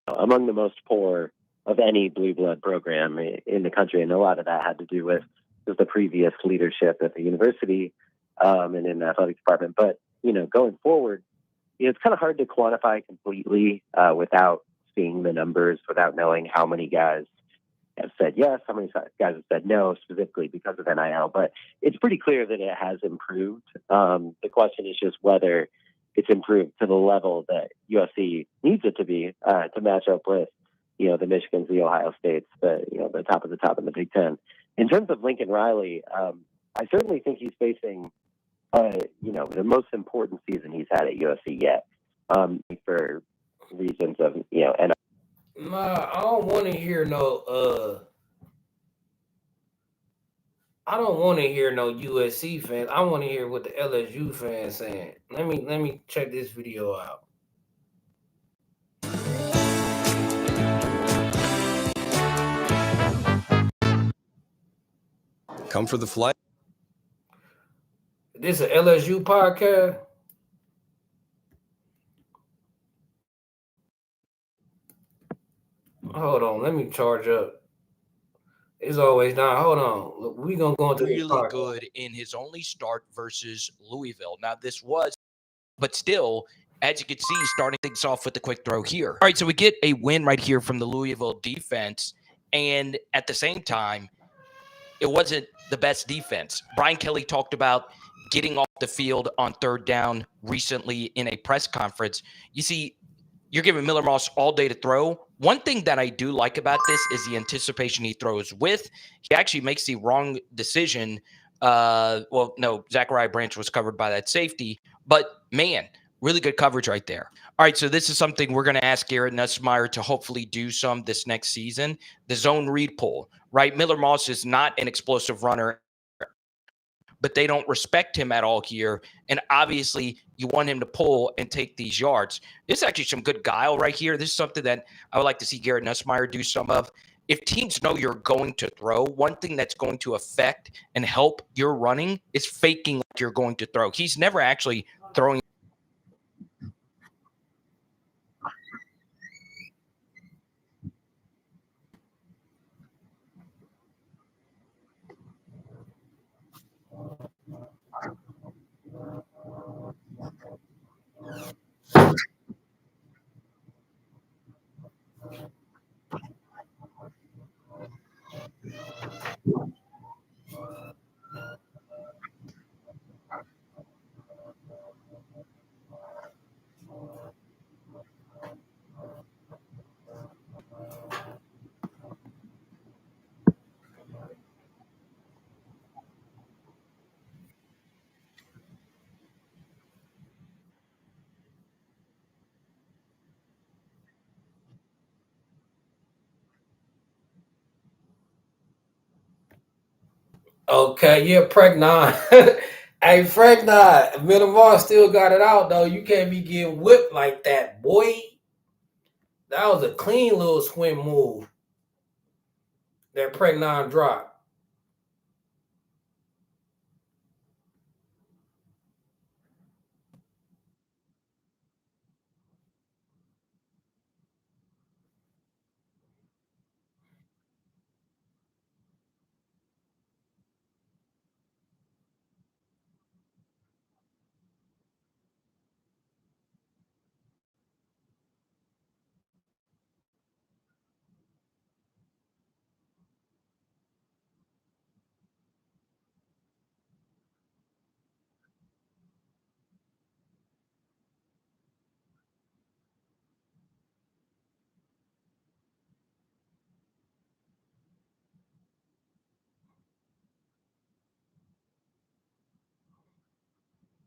among the most poor of any blue blood program in the country, and a lot of that had to do with just the previous leadership at the university and in the athletic department. But going forward, it's kind of hard to quantify completely without seeing the numbers, without knowing how many guys have said yes, how many guys have said no, specifically because of NIL. But it's pretty clear that it has improved. The question is just whether it's improved to the level that USC needs it to be to match up with, the Michigans, the Ohio States, the top of the top in the Big Ten. In terms of Lincoln Riley, I certainly think he's facing, the most important season he's had at USC yet, for reasons of, and. Nah, I don't want to hear no. I don't want to hear no USC fans. I want to hear what the LSU fans saying. Let me check this video out. Come for the flight. This is an LSU podcast. Hold on, let me charge up. It's always down. Hold on. We're going to go into really good in his only start versus Louisville. Now, this was, but still, as you can see, starting things off with the quick throw here. All right, so we get a win right here from the Louisville defense, and at the same time, it wasn't the best defense. Brian Kelly talked about getting off the field on third down recently in a press conference. You see, you're giving Miller Moss all day to throw. One thing that I do like about this is the anticipation he throws with. He actually makes the wrong decision. Zachariah Branch was covered by that safety. But, man, really good coverage right there. All right, so this is something we're going to ask Garrett Nussmeier to hopefully do some this next season. The zone read pull, right? Miller Moss is not an explosive runner, but they don't respect him at all here. And obviously, you want him to pull and take these yards. This is actually some good guile right here. This is something that I would like to see Garrett Nussmeier do some of. If teams know you're going to throw, one thing that's going to affect and help your running is faking like you're going to throw. He's never actually throwing. Okay, yeah, pregnant. Hey, pregnant. Miller Moss still got it out, though. You can't be getting whipped like that, boy. That was a clean little swim move. That pregnant drop.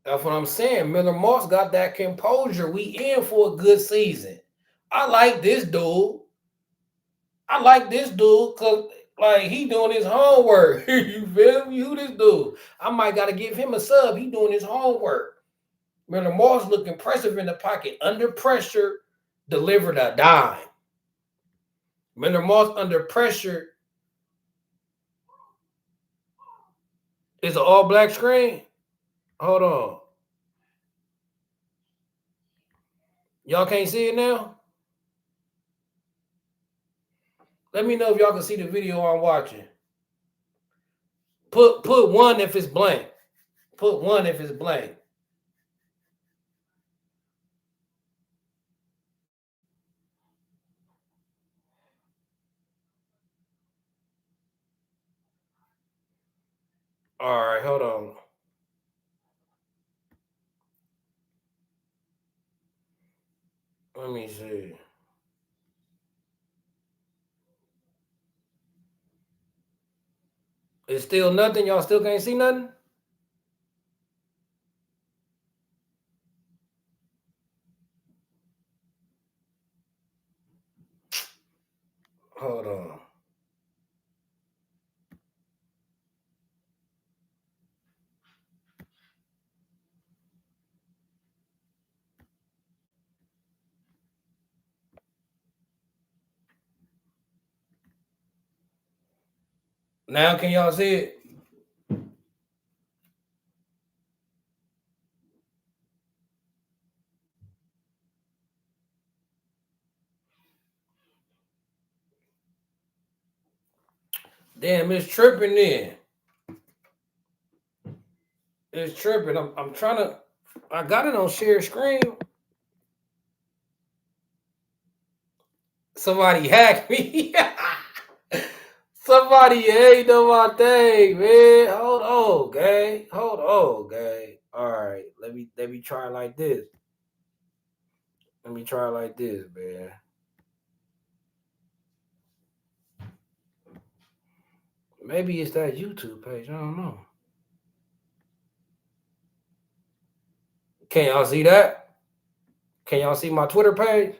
That's what I'm saying. Miller Moss got that composure. We in for a good season. I like this dude. Because he doing his homework. You feel me? Who this dude? I might got to give him a sub. He doing his homework. Miller Moss look impressive in the pocket. Under pressure, delivered a dime. Miller Moss under pressure is an all-black screen. Hold on. Y'all can't see it now? Let me know if y'all can see the video I'm watching. Put 1 if it's blank. Put 1 if it's blank. All right, hold on. Let me see. It's still nothing? Y'all still can't see nothing? Hold on. Now can y'all see it? Damn, it's tripping then. It's tripping. I'm trying to. I got it on share screen. Somebody hacked me. Somebody ain't know my thing, man. Hold on, gang. Hold on, gang. All right, let me try like this. Let me try like this, man. Maybe it's that YouTube page. I don't know. Can y'all see that? Can y'all see my Twitter page?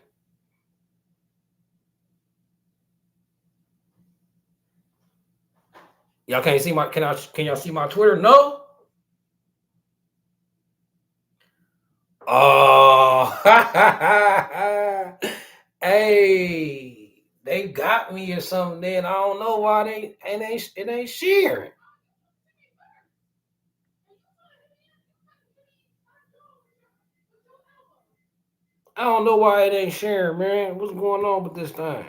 Y'all can't see my. Can y'all see my Twitter? No. Oh, hey, they got me or something. Then I don't know why it ain't sharing. I don't know why it ain't sharing, man. What's going on with this thing?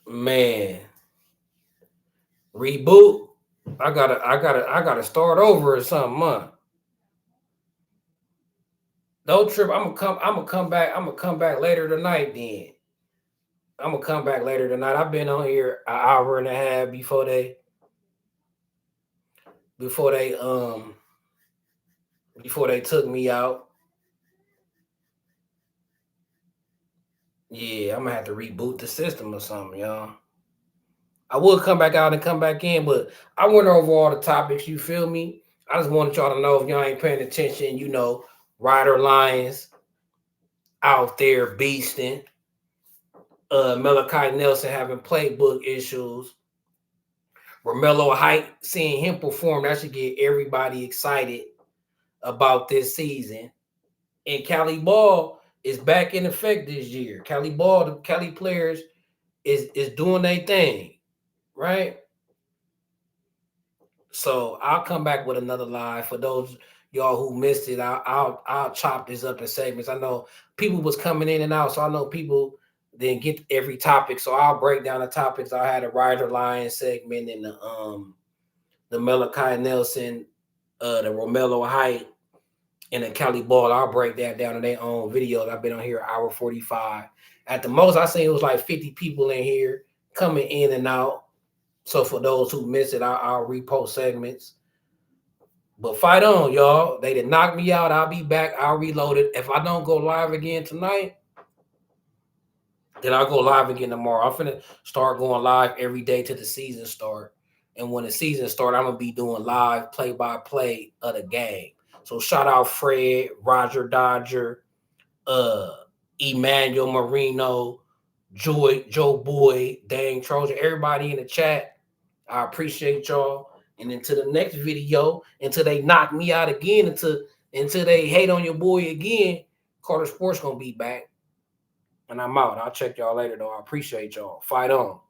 Man, reboot. I gotta start over or something, huh? Don't trip. I'm gonna come back later tonight then. I'm gonna come back later tonight. I've been on here an hour and a half before they took me out. Yeah, I'm gonna have to reboot the system or something, y'all. I would come back out and come back in, but I went over all the topics, you feel me? I just wanted y'all to know if y'all ain't paying attention, you know, Ryder Lyons out there beasting. Malachi Nelson having playbook issues. Romello height, seeing him perform, that should get everybody excited about this season. And Cali ball is back in effect this year. Cali ball, the Cali players is doing their thing, right? So I'll come back with another live for those y'all who missed it. I'll chop this up in segments. I know people was coming in and out, so I know people didn't get every topic. So I'll break down the topics. I had a Ryder Lyons segment and the Malachi Nelson, the Romello height, and the Cali ball. I'll break that down in their own videos. I've been on here hour 45. At the most, I seen it was like 50 people in here coming in and out. So for those who miss it, I'll repost segments. But fight on, y'all. They did knock me out. I'll be back. I'll reload it. If I don't go live again tonight, then I'll go live again tomorrow. I'm finna start going live every day till the season start. And when the season start, I'm gonna be doing live play-by-play of the game. So shout out Fred, Roger Dodger, Emmanuel Marino, Joe Boyd, Dang Trojan, everybody in the chat. I appreciate y'all. And until the next video, until they knock me out again, until they hate on your boy again, Carter Sports gonna be back. And I'm out. I'll check y'all later, though. I appreciate y'all. Fight on.